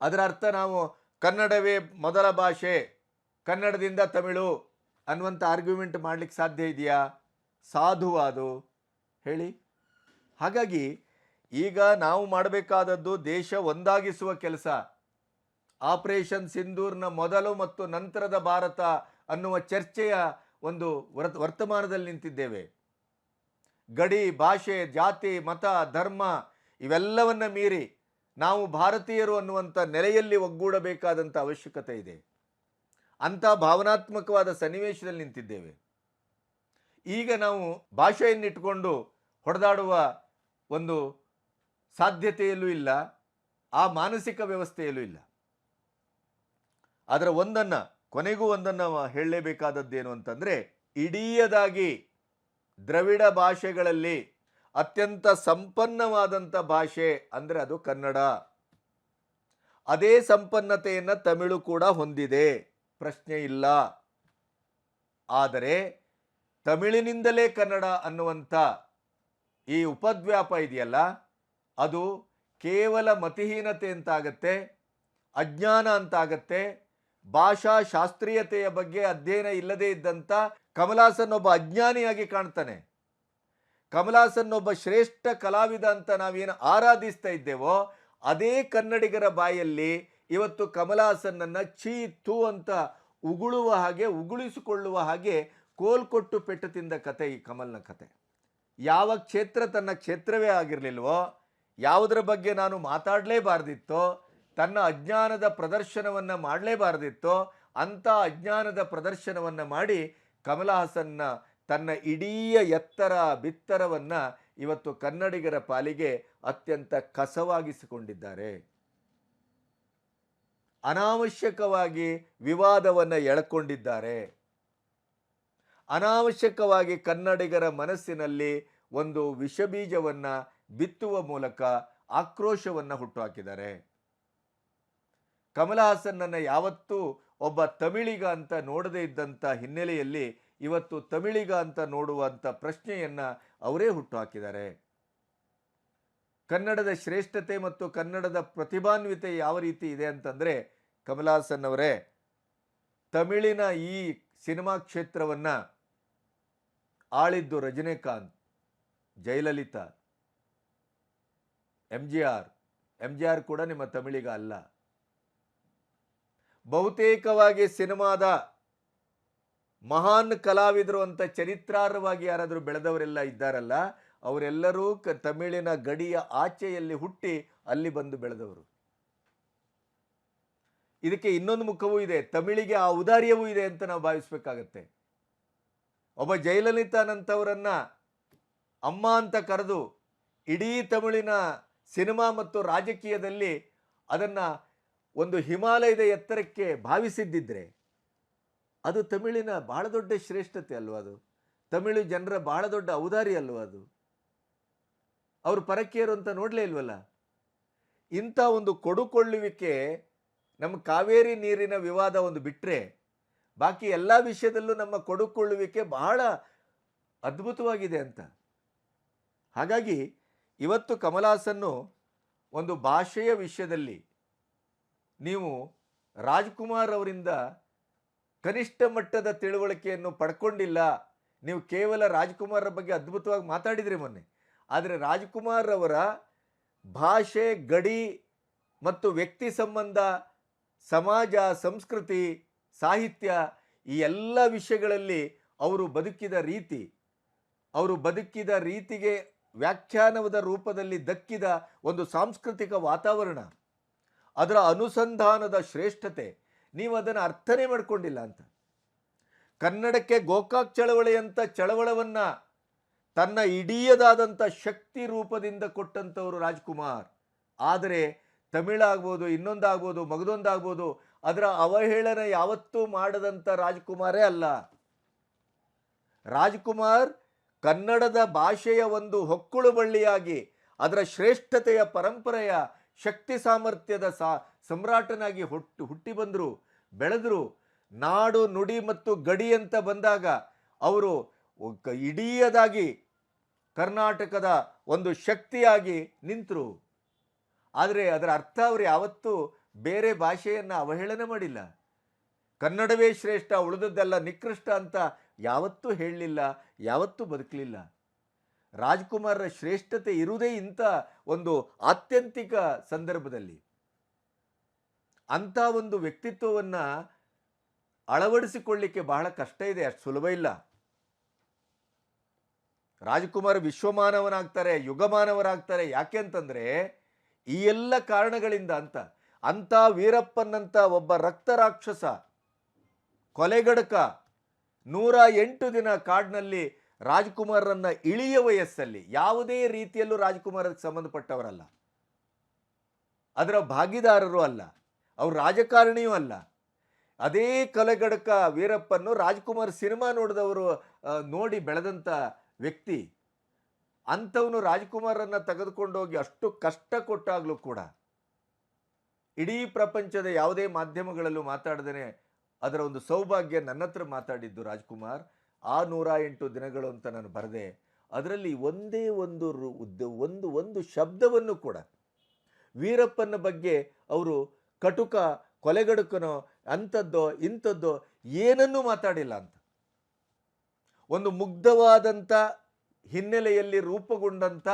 ಅದರ ಅರ್ಥ ನಾವು ಕನ್ನಡವೇ ಮೊದಲ ಭಾಷೆ, ಕನ್ನಡದಿಂದ ತಮಿಳು ಅನ್ನುವಂಥ ಆರ್ಗ್ಯುಮೆಂಟ್ ಮಾಡಲಿಕ್ಕೆ ಸಾಧ್ಯ ಇದೆಯಾ? ಸಾಧುವಾದು ಹೇಳಿ. ಹಾಗಾಗಿ ಈಗ ನಾವು ಮಾಡಬೇಕಾದದ್ದು ದೇಶ ಒಂದಾಗಿಸುವ ಕೆಲಸ. ಆಪರೇಷನ್ ಸಿಂಧೂರ್ನ ಮೊದಲು ಮತ್ತು ನಂತರದ ಭಾರತ ಅನ್ನುವ ಚರ್ಚೆಯ ಒಂದು ವರ್ತಮಾನದಲ್ಲಿ ನಿಂತಿದ್ದೇವೆ. ಗಡಿ, ಭಾಷೆ, ಜಾತಿ, ಮತ, ಧರ್ಮ ಇವೆಲ್ಲವನ್ನ ಮೀರಿ ನಾವು ಭಾರತೀಯರು ಅನ್ನುವಂಥ ನೆಲೆಯಲ್ಲಿ ಒಗ್ಗೂಡಬೇಕಾದಂಥ ಅವಶ್ಯಕತೆ ಇದೆ. ಅಂಥ ಭಾವನಾತ್ಮಕವಾದ ಸನ್ನಿವೇಶದಲ್ಲಿ ನಿಂತಿದ್ದೇವೆ. ಈಗ ನಾವು ಭಾಷೆಯನ್ನಿಟ್ಟುಕೊಂಡು ಹೊಡೆದಾಡುವ ಒಂದು ಸಾಧ್ಯತೆಯಲ್ಲೂ ಇಲ್ಲ, ಆ ಮಾನಸಿಕ ವ್ಯವಸ್ಥೆಯಲ್ಲೂ ಇಲ್ಲ. ಅದರ ಕೊನೆಗೂ ಒಂದನ್ನು ಹೇಳಲೇಬೇಕಾದದ್ದೇನು ಅಂತಂದರೆ, ಇಡೀಯದಾಗಿ ದ್ರವಿಡ ಭಾಷೆಗಳಲ್ಲಿ ಅತ್ಯಂತ ಸಂಪನ್ನವಾದಂಥ ಭಾಷೆ ಅಂದರೆ ಅದು ಕನ್ನಡ. ಅದೇ ಸಂಪನ್ನತೆಯನ್ನು ತಮಿಳು ಕೂಡ ಹೊಂದಿದೆ, ಪ್ರಶ್ನೆ ಇಲ್ಲ. ಆದರೆ ತಮಿಳಿನಿಂದಲೇ ಕನ್ನಡ ಅನ್ನುವಂಥ ಈ ಉಪದ್ವ್ಯಾಪ ಇದೆಯಲ್ಲ, ಅದು ಕೇವಲ ಮತಿಹೀನತೆ ಅಂತಾಗತ್ತೆ, ಅಜ್ಞಾನ ಅಂತಾಗತ್ತೆ. ಭಾಷಾ ಶಾಸ್ತ್ರೀಯತೆಯ ಬಗ್ಗೆ ಅಧ್ಯಯನ ಇಲ್ಲದೇ ಇದ್ದಂಥ ಕಮಲಾಸನ್ ಒಬ್ಬ ಅಜ್ಞಾನಿಯಾಗಿ ಕಾಣ್ತಾನೆ. ಕಮಲಾಸನ್ ಒಬ್ಬ ಶ್ರೇಷ್ಠ ಕಲಾವಿದ ಅಂತ ನಾವೇನು ಆರಾಧಿಸ್ತಾ ಇದ್ದೇವೋ, ಅದೇ ಕನ್ನಡಿಗರ ಬಾಯಲ್ಲಿ ಇವತ್ತು ಕಮಲಾಸನ್ನನ್ನು ಛೀ ತೂ ಅಂತ ಉಗುಳುವ ಹಾಗೆ, ಉಗುಳಿಸಿಕೊಳ್ಳುವ ಹಾಗೆ ಕೋಲ್ಕೊಟ್ಟು ಪೆಟ್ಟು ತಿಂದ ಕತೆ ಈ ಕಮಲ್ನ ಕತೆ. ಯಾವ ಕ್ಷೇತ್ರ ತನ್ನ ಕ್ಷೇತ್ರವೇ ಆಗಿರಲಿಲ್ವೋ, ಯಾವುದರ ಬಗ್ಗೆ ನಾನು ಮಾತಾಡಲೇಬಾರ್ದಿತ್ತೋ, ತನ್ನ ಅಜ್ಞಾನದ ಪ್ರದರ್ಶನವನ್ನು ಮಾಡಲೇಬಾರ್ದಿತ್ತೋ, ಅಂಥ ಅಜ್ಞಾನದ ಪ್ರದರ್ಶನವನ್ನು ಮಾಡಿ ಕಮಲಹಾಸನ್ನ ತನ್ನ ಇಡೀ ಎತ್ತರ ಬಿತ್ತರವನ್ನು ಇವತ್ತು ಕನ್ನಡಿಗರ ಪಾಲಿಗೆ ಅತ್ಯಂತ ಕಸವಾಗಿಸಿಕೊಂಡಿದ್ದಾರೆ. ಅನಾವಶ್ಯಕವಾಗಿ ವಿವಾದವನ್ನು ಎಳ್ಕೊಂಡಿದ್ದಾರೆ. ಅನಾವಶ್ಯಕವಾಗಿ ಕನ್ನಡಿಗರ ಮನಸ್ಸಿನಲ್ಲಿ ಒಂದು ವಿಷಬೀಜವನ್ನು ಬಿತ್ತುವ ಮೂಲಕ ಆಕ್ರೋಶವನ್ನು ಹುಟ್ಟುಹಾಕಿದ್ದಾರೆ. ಕಮಲ್ ಹಾಸನ್ನನ್ನು ಯಾವತ್ತೂ ಒಬ್ಬ ತಮಿಳಿಗ ಅಂತ ನೋಡದೇ ಇದ್ದಂಥ ಹಿನ್ನೆಲೆಯಲ್ಲಿ ಇವತ್ತು ತಮಿಳಿಗ ಅಂತ ನೋಡುವಂಥ ಪ್ರಶ್ನೆಯನ್ನ ಅವರೇ ಹುಟ್ಟುಹಾಕಿದ್ದಾರೆ. ಕನ್ನಡದ ಶ್ರೇಷ್ಠತೆ ಮತ್ತು ಕನ್ನಡದ ಪ್ರತಿಭಾನ್ವಿತೆ ಯಾವ ರೀತಿ ಇದೆ ಅಂತಂದರೆ, ಕಮಲ್ ಹಾಸನ್ ಅವರೇ, ತಮಿಳಿನ ಈ ಸಿನಿಮಾ ಕ್ಷೇತ್ರವನ್ನ ಆಳಿದ್ದು ರಜನಿಕಾಂತ್, ಜಯಲಲಿತಾ, MGR ಕೂಡ ನಿಮ್ಮ ತಮಿಳಿಗ ಅಲ್ಲ. ಬಹುತೇಕವಾಗಿ ಸಿನಿಮಾದ ಮಹಾನ್ ಕಲಾವಿದರು ಅಂತ ಚರಿತ್ರಾರ್ಹವಾಗಿ ಯಾರಾದರೂ ಬೆಳೆದವರೆಲ್ಲ ಇದ್ದಾರಲ್ಲ, ಅವರೆಲ್ಲರೂ ತಮಿಳಿನ ಗಡಿಯ ಆಚೆಯಲ್ಲಿ ಹುಟ್ಟಿ ಅಲ್ಲಿ ಬಂದು ಬೆಳೆದವರು. ಇದಕ್ಕೆ ಇನ್ನೊಂದು ಮುಖವೂ ಇದೆ, ತಮಿಳಿಗೆ ಆ ಔದಾರ್ಯವೂ ಇದೆ ಅಂತ ನಾವು ಭಾವಿಸ್ಬೇಕಾಗತ್ತೆ. ಒಬ್ಬ ಜಯಲಲಿತಾನಂತವರನ್ನ ಅಮ್ಮ ಅಂತ ಕರೆದು ಇಡೀ ತಮಿಳಿನ ಸಿನಿಮಾ ಮತ್ತು ರಾಜಕೀಯದಲ್ಲಿ ಅದನ್ನ ಒಂದು ಹಿಮಾಲಯದ ಎತ್ತರಕ್ಕೆ ಭಾವಿಸಿದ್ದಿದ್ರೆ ಅದು ತಮಿಳಿನ ಬಹಳ ದೊಡ್ಡ ಶ್ರೇಷ್ಠತೆ ಅಲ್ವಾ? ಅದು ತಮಿಳು ಜನರ ಬಹಳ ದೊಡ್ಡ ಔದಾರಿ ಅಲ್ವಾ? ಅದು ಅವರು ಪರಕೀಯರು ಅಂತ ನೋಡಲೇ ಇಲ್ವಲ್ಲ. ಇಂಥ ಒಂದು ಕೊಡುಕೊಳ್ಳುವಿಕೆ ನಮ್ಮ ಕಾವೇರಿ ನೀರಿನ ವಿವಾದ ಒಂದು ಬಿಟ್ಟರೆ ಬಾಕಿ ಎಲ್ಲ ವಿಷಯದಲ್ಲೂ ನಮ್ಮ ಕೊಡುಕೊಳ್ಳುವಿಕೆ ಬಹಳ ಅದ್ಭುತವಾಗಿದೆ ಅಂತ. ಹಾಗಾಗಿ ಇವತ್ತು ಕಮಲ್ ಹಾಸನ್ನು ಒಂದು ಭಾಷೆಯ ವಿಷಯದಲ್ಲಿ ನೀವು ರಾಜ್ಕುಮಾರ್ ಅವರಿಂದ ಕನಿಷ್ಠ ಮಟ್ಟದ ತಿಳುವಳಿಕೆಯನ್ನು ಪಡ್ಕೊಂಡಿಲ್ಲ. ನೀವು ಕೇವಲ ರಾಜ್ಕುಮಾರ್ ಬಗ್ಗೆ ಅದ್ಭುತವಾಗಿ ಮಾತಾಡಿದ್ರಿ ಮೊನ್ನೆ, ಆದರೆ ರಾಜ್ಕುಮಾರ್ ಅವರ ಭಾಷೆ, ಗಡಿ ಮತ್ತು ವ್ಯಕ್ತಿ ಸಂಬಂಧ, ಸಮಾಜ, ಸಂಸ್ಕೃತಿ, ಸಾಹಿತ್ಯ ಈ ಎಲ್ಲ ವಿಷಯಗಳಲ್ಲಿ ಅವರು ಬದುಕಿದ ರೀತಿಗೆ ವ್ಯಾಖ್ಯಾನದ ರೂಪದಲ್ಲಿ ದಕ್ಕಿದ ಒಂದು ಸಾಂಸ್ಕೃತಿಕ ವಾತಾವರಣ, ಅದರ ಅನುಸಂಧಾನದ ಶ್ರೇಷ್ಠತೆ, ನೀವು ಅದನ್ನು ಅರ್ಥನೇ ಮಾಡ್ಕೊಂಡಿಲ್ಲ ಅಂತ. ಕನ್ನಡಕ್ಕೆ ಗೋಕಾಕ್ ಚಳವಳಿಯಂಥ ಚಳವಳವನ್ನು ತನ್ನ ಇಡೀಯದಾದಂಥ ಶಕ್ತಿ ರೂಪದಿಂದ ಕೊಟ್ಟಂಥವರು ರಾಜ್ಕುಮಾರ್. ಆದರೆ ತಮಿಳಾಗ್ಬೋದು, ಇನ್ನೊಂದಾಗ್ಬೋದು, ಮಗದೊಂದಾಗ್ಬೋದು, ಅದರ ಅವಹೇಳನ ಯಾವತ್ತೂ ಮಾಡದಂಥ ರಾಜ್ಕುಮಾರೇ ಅಲ್ಲ. ರಾಜ್ಕುಮಾರ್ ಕನ್ನಡದ ಭಾಷೆಯ ಒಂದು ಹೊಕ್ಕುಳು ಬಳ್ಳಿಯಾಗಿ ಅದರ ಶ್ರೇಷ್ಠತೆಯ ಪರಂಪರೆಯ ಶಕ್ತಿ ಸಾಮರ್ಥ್ಯದ ಸಮ್ರಾಟನಾಗಿ ಹುಟ್ಟಿ ಬಂದರು, ಬೆಳೆದರು. ನಾಡು, ನುಡಿ ಮತ್ತು ಗಡಿ ಅಂತ ಬಂದಾಗ ಅವರು ಇಡೀಯದಾಗಿ ಕರ್ನಾಟಕದ ಒಂದು ಶಕ್ತಿಯಾಗಿ ನಿಂತರು. ಆದರೆ ಅದರ ಅರ್ಥ ಅವರು ಯಾವತ್ತೂ ಬೇರೆ ಭಾಷೆಯನ್ನು ಅವಹೇಳನ ಮಾಡಿಲ್ಲ. ಕನ್ನಡವೇ ಶ್ರೇಷ್ಠ, ಉಳಿದದ್ದೆಲ್ಲ ನಿಕೃಷ್ಟ ಅಂತ ಯಾವತ್ತೂ ಹೇಳಲಿಲ್ಲ, ಯಾವತ್ತೂ ಬದುಕಲಿಲ್ಲ. ರಾಜ್ಕುಮಾರರ ಶ್ರೇಷ್ಠತೆ ಇರುವುದೇ ಇಂಥ ಒಂದು ಆತ್ಯಂತಿಕ ಸಂದರ್ಭದಲ್ಲಿ. ಅಂಥ ಒಂದು ವ್ಯಕ್ತಿತ್ವವನ್ನು ಅಳವಡಿಸಿಕೊಳ್ಳಿಕ್ಕೆ ಬಹಳ ಕಷ್ಟ ಇದೆ, ಅಷ್ಟು ಸುಲಭ ಇಲ್ಲ. ರಾಜ್ಕುಮಾರ್ ವಿಶ್ವಮಾನವನಾಗ್ತಾರೆ, ಯುಗಮಾನವರಾಗ್ತಾರೆ. ಯಾಕೆ ಅಂತಂದರೆ ಈ ಎಲ್ಲ ಕಾರಣಗಳಿಂದ ಅಂತ. ಅಂಥ ವೀರಪ್ಪನಂಥ ಒಬ್ಬ ರಕ್ತರಾಕ್ಷಸ, ಕೊಲೆಗಡಕ 108 ದಿನ ಕಾಡಿನಲ್ಲಿ ರಾಜ್ಕುಮಾರರನ್ನ ಇಳಿಯ ವಯಸ್ಸಲ್ಲಿ ಯಾವುದೇ ರೀತಿಯಲ್ಲೂ ರಾಜ್ಕುಮಾರಕ್ಕೆ ಸಂಬಂಧಪಟ್ಟವರಲ್ಲ, ಅದರ ಭಾಗಿದಾರರು ಅಲ್ಲ, ಅವರು ರಾಜಕಾರಣಿಯೂ ಅಲ್ಲ. ಅದೇ ಕೊಲೆಗಡಕ ವೀರಪ್ಪನ್ನು ರಾಜ್ಕುಮಾರ್ ಸಿನಿಮಾ ನೋಡಿ ಬೆಳೆದಂಥ ವ್ಯಕ್ತಿ. ಅಂಥವನು ರಾಜ್ಕುಮಾರನ್ನು ತೆಗೆದುಕೊಂಡೋಗಿ ಅಷ್ಟು ಕಷ್ಟ ಕೊಟ್ಟಾಗಲೂ ಕೂಡ ಇಡೀ ಪ್ರಪಂಚದ ಯಾವುದೇ ಮಾಧ್ಯಮಗಳಲ್ಲೂ ಮಾತಾಡದೇ ಅದರ ಒಂದು ಸೌಭಾಗ್ಯ ನನ್ನ ಹತ್ರ ಮಾತಾಡಿದ್ದು ರಾಜ್ಕುಮಾರ್. ಆ 108 ದಿನಗಳು ಅಂತ ನಾನು ಬರೆದೆ. ಅದರಲ್ಲಿ ಒಂದೇ ಒಂದು ಶಬ್ದವನ್ನು ಕೂಡ ವೀರಪ್ಪನ ಬಗ್ಗೆ ಅವರು ಕಟುಕ, ಕೊಲೆಗಡುಕನೋ, ಅಂಥದ್ದೋ ಇಂಥದ್ದೋ ಏನನ್ನೂ ಮಾತಾಡಿಲ್ಲ ಅಂತ. ಒಂದು ಮುಗ್ಧವಾದಂಥ ಹಿನ್ನೆಲೆಯಲ್ಲಿ ರೂಪುಗೊಂಡಂಥ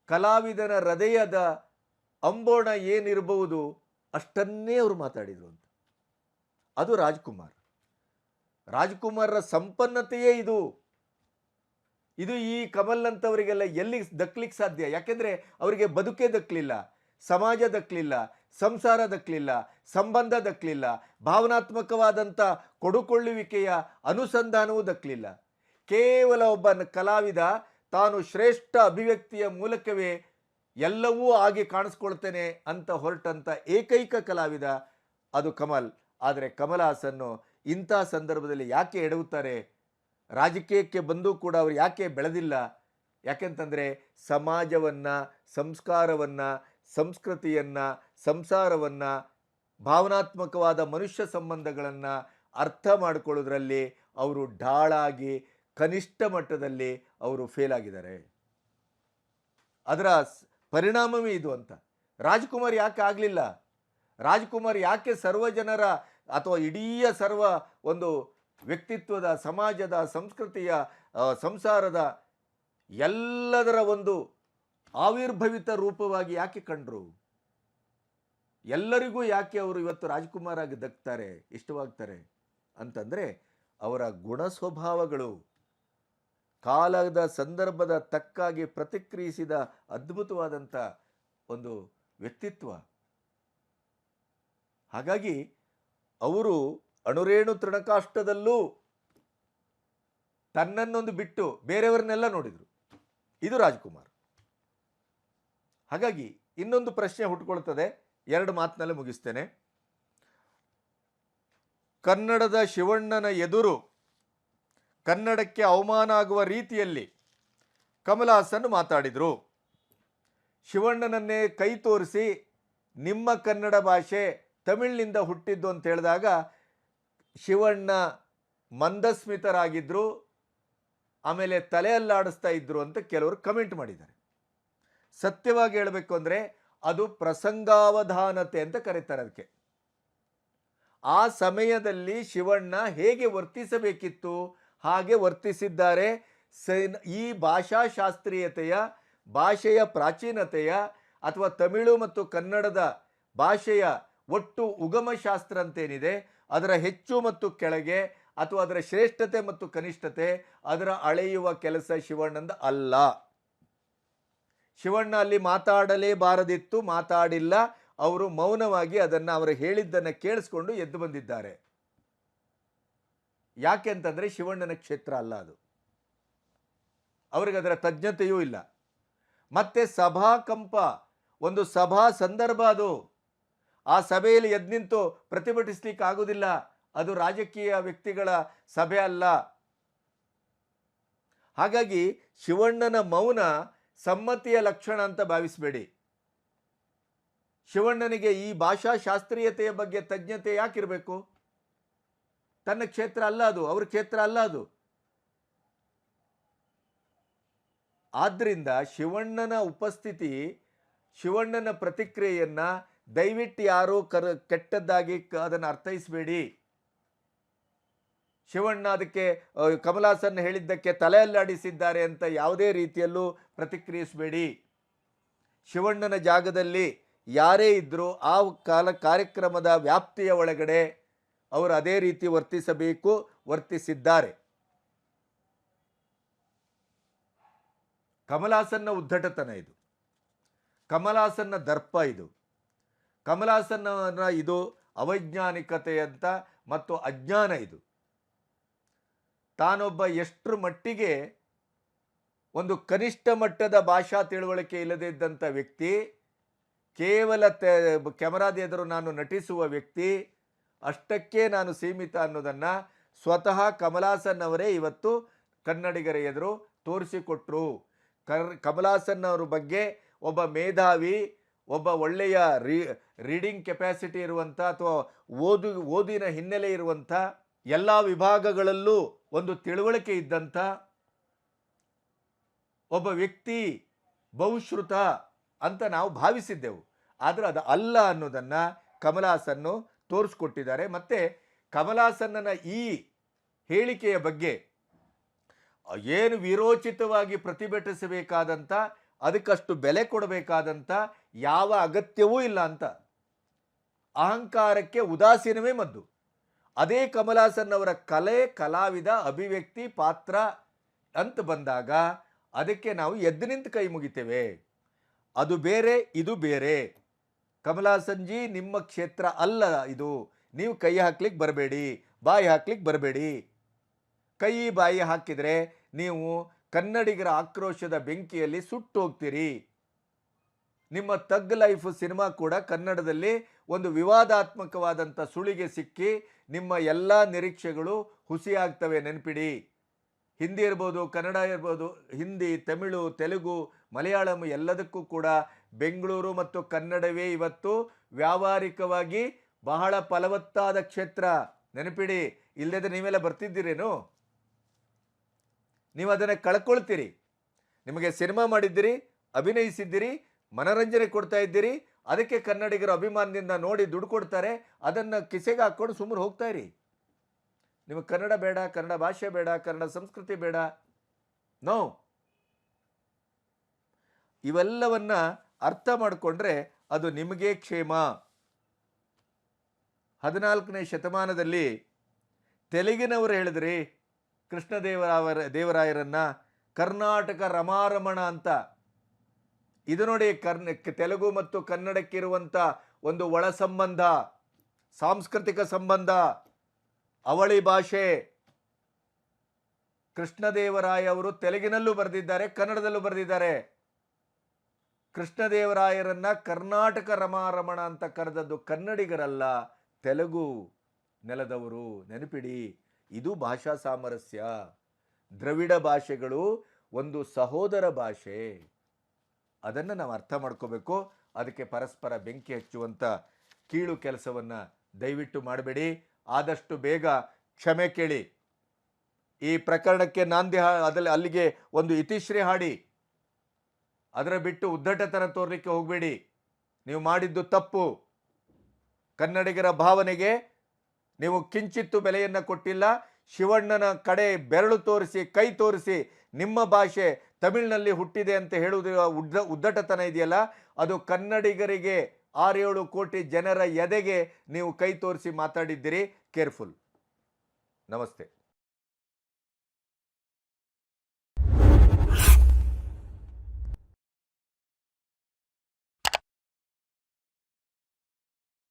ಕಲಾವಿದನ ಹೃದಯದ ಅಂಬೋಣ ಏನಿರಬಹುದು ಅಷ್ಟನ್ನೇ ಅವರು ಮಾತಾಡಿದರು ಅಂತ. ಅದು ರಾಜ್ಕುಮಾರರ ಸಂಪನ್ನತೆಯೇ ಇದು. ಈ ಕಮಲ್ ಅಂತವರಿಗೆಲ್ಲ ಎಲ್ಲಿ ದಕ್ಕಲಿಕ್ಕೆ ಸಾಧ್ಯ? ಯಾಕೆಂದರೆ ಅವರಿಗೆ ಬದುಕೇ ದಕ್ಕಲಿಲ್ಲ, ಸಮಾಜ ದಕ್ಕಲಿಲ್ಲ, ಸಂಸಾರ ದಕ್ಕಲಿಲ್ಲ, ಸಂಬಂಧ ದಕ್ಕಲಿಲ್ಲ, ಭಾವನಾತ್ಮಕವಾದಂಥ ಕೊಡುಕೊಳ್ಳುವಿಕೆಯ ಅನುಸಂಧಾನವೂ ದಕ್ಕಲಿಲ್ಲ. ಕೇವಲ ಒಬ್ಬ ಕಲಾವಿದ ತಾನು ಶ್ರೇಷ್ಠ ಅಭಿವ್ಯಕ್ತಿಯ ಮೂಲಕವೇ ಎಲ್ಲವೂ ಆಗಿ ಕಾಣಿಸ್ಕೊಳ್ತೇನೆ ಅಂತ ಹೊರಟಂಥ ಏಕೈಕ ಕಲಾವಿದ ಅದು ಕಮಲ್. ಆದರೆ ಕಮಲ್ ಹಾಸನ್ನು ಇಂಥ ಸಂದರ್ಭದಲ್ಲಿ ಯಾಕೆ ಎಡವುತ್ತಾರೆ? ರಾಜಕೀಯಕ್ಕೆ ಬಂದರೂ ಕೂಡ ಅವರು ಯಾಕೆ ಬೆಳೆದಿಲ್ಲ? ಯಾಕೆಂತಂದರೆ ಸಮಾಜವನ್ನು, ಸಂಸ್ಕಾರವನ್ನು, ಸಂಸ್ಕೃತಿಯನ್ನು, ಸಂಸಾರವನ್ನು, ಭಾವನಾತ್ಮಕವಾದ ಮನುಷ್ಯ ಸಂಬಂಧಗಳನ್ನು ಅರ್ಥ ಮಾಡಿಕೊಳ್ಳೋದ್ರಲ್ಲಿ ಅವರು ಢಾಳಾಗಿ ಕನಿಷ್ಠ ಮಟ್ಟದಲ್ಲಿ ಅವರು ಫೇಲ್ ಆಗಿದ್ದಾರೆ. ಅದರ ಪರಿಣಾಮವೇ ಇದು ಅಂತ. ರಾಜ್ಕುಮಾರ್ ಯಾಕೆ ಆಗಲಿಲ್ಲ? ರಾಜ್ಕುಮಾರ್ ಯಾಕೆ ಸರ್ವ ಜನರ ಅಥವಾ ಇಡೀ ಸರ್ವ ಒಂದು ವ್ಯಕ್ತಿತ್ವದ, ಸಮಾಜದ, ಸಂಸ್ಕೃತಿಯ, ಸಂಸಾರದ ಎಲ್ಲದರ ಒಂದು ಆವಿರ್ಭವಿತ ರೂಪವಾಗಿ ಯಾಕೆ ಕಂಡರು? ಎಲ್ಲರಿಗೂ ಯಾಕೆ ಅವರು ಇವತ್ತು ರಾಜ್ಕುಮಾರ್ ಆಗಿ ದಕ್ತಾರೆ, ಇಷ್ಟವಾಗ್ತಾರೆ ಅಂತಂದರೆ ಅವರ ಗುಣ ಸ್ವಭಾವಗಳು, ಕಾಲದ ಸಂದರ್ಭದ ತಕ್ಕಾಗಿ ಪ್ರತಿಕ್ರಿಯಿಸಿದ ಅದ್ಭುತವಾದಂಥ ಒಂದು ವ್ಯಕ್ತಿತ್ವ. ಹಾಗಾಗಿ ಅವರು ಅಣುರೇಣು ತೃಣಕಾಷ್ಟದಲ್ಲೂ ತನ್ನನ್ನೊಂದು ಬಿಟ್ಟು ಬೇರೆಯವರನ್ನೆಲ್ಲ ನೋಡಿದರು. ಇದು ರಾಜ್ಕುಮಾರ್. ಹಾಗಾಗಿ ಇನ್ನೊಂದು ಪ್ರಶ್ನೆ ಹುಟ್ಟುಕೊಳ್ತದೆ, 2 ಮಾತಿನಲ್ಲೇ ಮುಗಿಸ್ತೇನೆ. ಕನ್ನಡದ ಶಿವಣ್ಣನ ಎದುರು ಕನ್ನಡಕ್ಕೆ ಅವಮಾನ ಆಗುವ ರೀತಿಯಲ್ಲಿ ಕಮಲ್ ಹಾಸನ್ ಮಾತಾಡಿದರು. ಶಿವಣ್ಣನನ್ನೇ ಕೈ ತೋರಿಸಿ ನಿಮ್ಮ ಕನ್ನಡ ಭಾಷೆ ತಮಿಳಿನಿಂದ ಹುಟ್ಟಿದ್ದು ಅಂತ ಹೇಳಿದಾಗ ಶಿವಣ್ಣ ಮಂದಸ್ಮಿತರಾಗಿದ್ದರು, ಆಮೇಲೆ ತಲೆ ಅಲ್ಲಾಡಿಸ್ತಾ ಇದ್ರು ಅಂತ ಕೆಲವರು ಕಮೆಂಟ್ ಮಾಡಿದ್ದಾರೆ. ಸತ್ಯವಾಗಿ ಹೇಳಬೇಕು ಅಂದರೆ ಅದು ಪ್ರಸಂಗಾವಧಾನತೆ ಅಂತ ಕರೀತಾರೆ ಅದಕ್ಕೆ. ಆ ಸಮಯದಲ್ಲಿ ಶಿವಣ್ಣ ಹೇಗೆ ವರ್ತಿಸಬೇಕಿತ್ತು ಹಾಗೆ ವರ್ತಿಸಿದ್ದಾರೆ. ಈ ಭಾಷಾಶಾಸ್ತ್ರೀಯತೆಯ, ಭಾಷೆಯ ಪ್ರಾಚೀನತೆಯ ಅಥವಾ ತಮಿಳು ಮತ್ತು ಕನ್ನಡದ ಭಾಷೆಯ ಒಟ್ಟು ಉಗಮಶಾಸ್ತ್ರ ಅಂತೇನಿದೆ ಅದರ ಹೆಚ್ಚು ಮತ್ತು ಕೆಳಗೆ ಅಥವಾ ಅದರ ಶ್ರೇಷ್ಠತೆ ಮತ್ತು ಕನಿಷ್ಠತೆ ಅದರ ಅಳೆಯುವ ಕೆಲಸ ಶಿವಣ್ಣಂದ ಅಲ್ಲ. ಶಿವಣ್ಣ ಅಲ್ಲಿ ಮಾತಾಡಲೇಬಾರದಿತ್ತು, ಮಾತಾಡಿಲ್ಲ. ಅವರು ಮೌನವಾಗಿ ಅದನ್ನು ಅವರು ಹೇಳಿದ್ದನ್ನು ಕೇಳಿಸ್ಕೊಂಡು ಎದ್ದು ಬಂದಿದ್ದಾರೆ. ಯಾಕೆ ಅಂತಂದರೆ ಶಿವಣ್ಣನ ಕ್ಷೇತ್ರ ಅಲ್ಲ ಅದು, ಅವ್ರಿಗೆ ಅದರ ತಜ್ಞತೆಯೂ ಇಲ್ಲ. ಮತ್ತೆ ಸಭಾಕಂಪ, ಒಂದು ಸಭಾ ಸಂದರ್ಭ ಅದು. ಆ ಸಭೆಯಲ್ಲಿ ಎದ್ದು ನಿಂತು ಪ್ರತಿಭಟಿಸ್ಲಿಕ್ಕೆ ಆಗೋದಿಲ್ಲ. ಅದು ರಾಜಕೀಯ ವ್ಯಕ್ತಿಗಳ ಸಭೆ ಅಲ್ಲ. ಹಾಗಾಗಿ ಶಿವಣ್ಣನ ಮೌನ ಸಮ್ಮತಿಯ ಲಕ್ಷಣ ಅಂತ ಭಾವಿಸಬೇಡಿ. ಶಿವಣ್ಣನಿಗೆ ಈ ಭಾಷಾಶಾಸ್ತ್ರೀಯತೆಯ ಬಗ್ಗೆ ತಜ್ಞತೆ ಯಾಕಿರಬೇಕು? ತನ್ನ ಕ್ಷೇತ್ರ ಅಲ್ಲ ಅದು, ಅವ್ರ ಕ್ಷೇತ್ರ ಅಲ್ಲ ಅದು. ಆದ್ದರಿಂದ ಶಿವಣ್ಣನ ಉಪಸ್ಥಿತಿ, ಶಿವಣ್ಣನ ಪ್ರತಿಕ್ರಿಯೆಯನ್ನು ದಯವಿಟ್ಟು ಯಾರೂ ಕೆಟ್ಟದ್ದಾಗಿ ಅದನ್ನು ಅರ್ಥೈಸಬೇಡಿ. ಶಿವಣ್ಣ ಅದಕ್ಕೆ ಕಮಲ್ ಹಾಸನ್ ಹೇಳಿದ್ದಕ್ಕೆ ತಲೆ ಅಲ್ಲಾಡಿಸಿದ್ದಾರೆ ಅಂತ ಯಾವುದೇ ರೀತಿಯಲ್ಲೂ ಪ್ರತಿಕ್ರಿಯಿಸಬೇಡಿ. ಶಿವಣ್ಣನ ಜಾಗದಲ್ಲಿ ಯಾರೇ ಇದ್ದರೂ ಆ ಕಾರ್ಯಕ್ರಮದ ವ್ಯಾಪ್ತಿಯ ಒಳಗಡೆ ಅವರು ಅದೇ ರೀತಿ ವರ್ತಿಸಬೇಕು, ವರ್ತಿಸಿದ್ದಾರೆ. ಕಮಲ್ ಹಾಸನ್ನ ಉದ್ದಟತನ ಇದು, ಕಮಲ್ ಹಾಸನ್ನ ದರ್ಪ ಇದು, ಕಮಲ್ ಹಾಸನ್ನ ಇದು ಅವೈಜ್ಞಾನಿಕತೆಯಂತ ಮತ್ತು ಅಜ್ಞಾನ ಇದು. ತಾನೊಬ್ಬ ಎಷ್ಟರ ಮಟ್ಟಿಗೆ ಒಂದು ಕನಿಷ್ಠ ಮಟ್ಟದ ಭಾಷಾ ತಿಳುವಳಿಕೆ ಇಲ್ಲದೇ ಇದ್ದಂಥ ವ್ಯಕ್ತಿ, ಕೇವಲ ಕ್ಯಾಮರಾದ ಎದುರು ನಾನು ನಟಿಸುವ ವ್ಯಕ್ತಿ, ಅಷ್ಟಕ್ಕೆ ನಾನು ಸೀಮಿತ ಅನ್ನೋದನ್ನು ಸ್ವತಃ ಕಮಲ್ ಹಾಸನ್ ಅವರೇ ಇವತ್ತು ಕನ್ನಡಿಗರ ಎದುರು ತೋರಿಸಿಕೊಟ್ರು. ಕಮಲ್ ಹಾಸನ್ ಅವರ ಬಗ್ಗೆ ಒಬ್ಬ ಮೇಧಾವಿ, ಒಬ್ಬ ಒಳ್ಳೆಯ ರೀಡಿಂಗ್ ಕೆಪಾಸಿಟಿ ಇರುವಂಥ ಅಥವಾ ಓದಿನ ಹಿನ್ನೆಲೆ ಇರುವಂಥ, ಎಲ್ಲ ವಿಭಾಗಗಳಲ್ಲೂ ಒಂದು ತಿಳುವಳಿಕೆ ಇದ್ದಂಥ ಒಬ್ಬ ವ್ಯಕ್ತಿ ಬಹುಶ್ರುತ ಅಂತ ನಾವು ಭಾವಿಸಿದ್ದೆವು. ಆದರೆ ಅದು ಅಲ್ಲ ಅನ್ನೋದನ್ನು ಕಮಲ್ ಹಾಸನ್ ತೋರಿಸ್ಕೊಟ್ಟಿದ್ದಾರೆ. ಮತ್ತು ಕಮಲ್ ಹಾಸನ್ನ ಈ ಹೇಳಿಕೆಯ ಬಗ್ಗೆ ಏನು ವಿರೋಚಿತವಾಗಿ ಪ್ರತಿಭಟಿಸಬೇಕಾದಂಥ, ಅದಕ್ಕಷ್ಟು ಬೆಲೆ ಕೊಡಬೇಕಾದಂಥ ಯಾವ ಅಗತ್ಯವೂ ಇಲ್ಲ ಅಂತ. ಅಹಂಕಾರಕ್ಕೆ ಉದಾಸೀನವೇ ಮದ್ದು. ಅದೇ ಕಮಲ್ ಹಾಸನ್ ಅವರ ಕಲೆ, ಕಲಾವಿದ, ಅಭಿವ್ಯಕ್ತಿ, ಪಾತ್ರ ಅಂತ ಬಂದಾಗ ಅದಕ್ಕೆ ನಾವು ಎದ್ದು ನಿಂತು ಕೈ ಮುಗಿತೇವೆ. ಅದು ಬೇರೆ, ಇದು ಬೇರೆ. ಕಮಲ್ ಹಾಸನ್ ಜಿ, ನಿಮ್ಮ ಕ್ಷೇತ್ರ ಅಲ್ಲ ಇದು. ನೀವು ಕೈ ಹಾಕ್ಲಿಕ್ಕೆ ಬರಬೇಡಿ, ಬಾಯಿ ಹಾಕ್ಲಿಕ್ಕೆ ಬರಬೇಡಿ. ಕೈ ಬಾಯಿ ಹಾಕಿದರೆ ನೀವು ಕನ್ನಡಿಗರ ಆಕ್ರೋಶದ ಬೆಂಕಿಯಲ್ಲಿ ಸುಟ್ಟು ಹೋಗ್ತೀರಿ. ನಿಮ್ಮ ತಗ್ ಲೈಫ್ ಸಿನಿಮಾ ಕೂಡ ಕನ್ನಡದಲ್ಲಿ ಒಂದು ವಿವಾದಾತ್ಮಕವಾದಂಥ ಸುಳಿಗೆ ಸಿಕ್ಕಿ ನಿಮ್ಮ ಎಲ್ಲ ನಿರೀಕ್ಷೆಗಳು ಹುಸಿಯಾಗ್ತವೆ, ನೆನಪಿಡಿ. ಹಿಂದಿ ಇರ್ಬೋದು, ಕನ್ನಡ ಇರ್ಬೋದು, ಹಿಂದಿ, ತಮಿಳು, ತೆಲುಗು, ಮಲಯಾಳಂ ಎಲ್ಲದಕ್ಕೂ ಕೂಡ ಬೆಂಗಳೂರು ಮತ್ತು ಕನ್ನಡವೇ ಇವತ್ತು ವ್ಯಾವಹಾರಿಕವಾಗಿ ಬಹಳ ಫಲವತ್ತಾದ ಕ್ಷೇತ್ರ. ನೆನಪಿಡಿ, ಇಲ್ಲದೆ ನೀವೆಲ್ಲ ಬರ್ತಿದ್ದೀರೇನು? ನೀವು ಅದನ್ನು ಕಳ್ಕೊಳ್ತೀರಿ. ನಿಮಗೆ ಸಿನಿಮಾ ಮಾಡಿದ್ದೀರಿ, ಅಭಿನಯಿಸಿದ್ದೀರಿ, ಮನರಂಜನೆ ಕೊಡ್ತಾ ಇದ್ದೀರಿ, ಅದಕ್ಕೆ ಕನ್ನಡಿಗರು ಅಭಿಮಾನದಿಂದ ನೋಡಿ ದುಡ್ಡು ಕೊಡ್ತಾರೆ. ಅದನ್ನು ಕಿಸೆಗೆ ಹಾಕ್ಕೊಂಡು ಸುಮ್ಮನೆ ಹೋಗ್ತಾ ಇರಿ. ನಿಮಗೆ ಕನ್ನಡ ಬೇಡ, ಕನ್ನಡ ಭಾಷೆ ಬೇಡ, ಕನ್ನಡ ಸಂಸ್ಕೃತಿ ಬೇಡ. ನೋ, ಇವೆಲ್ಲವನ್ನ ಅರ್ಥ ಮಾಡಿಕೊಂಡ್ರೆ ಅದು ನಿಮಗೆ ಕ್ಷೇಮ. 14ನೇ ಶತಮಾನದಲ್ಲಿ ತೆಲುಗಿನವರು ಹೇಳಿದ್ರಿ ಕೃಷ್ಣದೇವರಾಯರನ್ನ ಕರ್ನಾಟಕ ರಮಾರಮಣ ಅಂತ. ಇದು ನೋಡಿ, ತೆಲುಗು ಮತ್ತು ಕನ್ನಡಕ್ಕಿರುವಂಥ ಒಂದು ಒಳ ಸಂಬಂಧ, ಸಾಂಸ್ಕೃತಿಕ ಸಂಬಂಧ, ಅವಳಿ ಭಾಷೆ. ಕೃಷ್ಣದೇವರಾಯ ಅವರು ತೆಲುಗಿನಲ್ಲೂ ಬರೆದಿದ್ದಾರೆ, ಕನ್ನಡದಲ್ಲೂ ಬರೆದಿದ್ದಾರೆ. ಕೃಷ್ಣದೇವರಾಯರನ್ನ ಕರ್ನಾಟಕ ರಮಾರಮಣ ಅಂತ ಕರೆದದ್ದು ಕನ್ನಡಿಗರಲ್ಲ, ತೆಲುಗು ನೆಲದವರು. ನೆನಪಿಡಿ, ಇದು ಭಾಷಾ ಸಾಮರಸ್ಯ. ದ್ರವಿಡ ಭಾಷೆಗಳು ಒಂದು ಸಹೋದರ ಭಾಷೆ. ಅದನ್ನು ನಾವು ಅರ್ಥ ಮಾಡ್ಕೋಬೇಕು. ಅದಕ್ಕೆ ಪರಸ್ಪರ ಬೆಂಕಿ ಹಚ್ಚುವಂಥ ಕೀಳು ಕೆಲಸವನ್ನು ದಯವಿಟ್ಟು ಮಾಡಬೇಡಿ. ಆದಷ್ಟು ಬೇಗ ಕ್ಷಮೆ ಕೇಳಿ. ಈ ಪ್ರಕರಣಕ್ಕೆ ನಾಂದಿ ಅಲ್ಲಿಗೆ ಒಂದು ಇತಿಶ್ರೀ ಹಾಡಿ, ಅದರ ಬಿಟ್ಟು ಉದ್ದಟತನ ತೋರಲಿಕ್ಕೆ ಹೋಗಬೇಡಿ. ನೀವು ಮಾಡಿದ್ದು ತಪ್ಪು. ಕನ್ನಡಿಗರ ಭಾವನೆಗೆ ನೀವು ಕಿಂಚಿತ್ತು ಬೆಲೆಯನ್ನು ಕೊಟ್ಟಿಲ್ಲ. ಶಿವಣ್ಣನ ಕಡೆ ಬೆರಳು ತೋರಿಸಿ, ಕೈ ತೋರಿಸಿ ನಿಮ್ಮ ಭಾಷೆ ತಮಿಳಿನಲ್ಲಿ ಹುಟ್ಟಿದೆ ಅಂತ ಹೇಳುವುದರ ಉದ್ದಟತನ ಇದೆಯಲ್ಲ, ಅದು ಕನ್ನಡಿಗರಿಗೆ 6-7 ಕೋಟಿ ಜನರ ಎದೆಗೆ ನೀವು ಕೈ ತೋರಿಸಿ ಮಾತಾಡಿದ್ದೀರಿ. ಕೇರ್ಫುಲ್. ನಮಸ್ತೆ.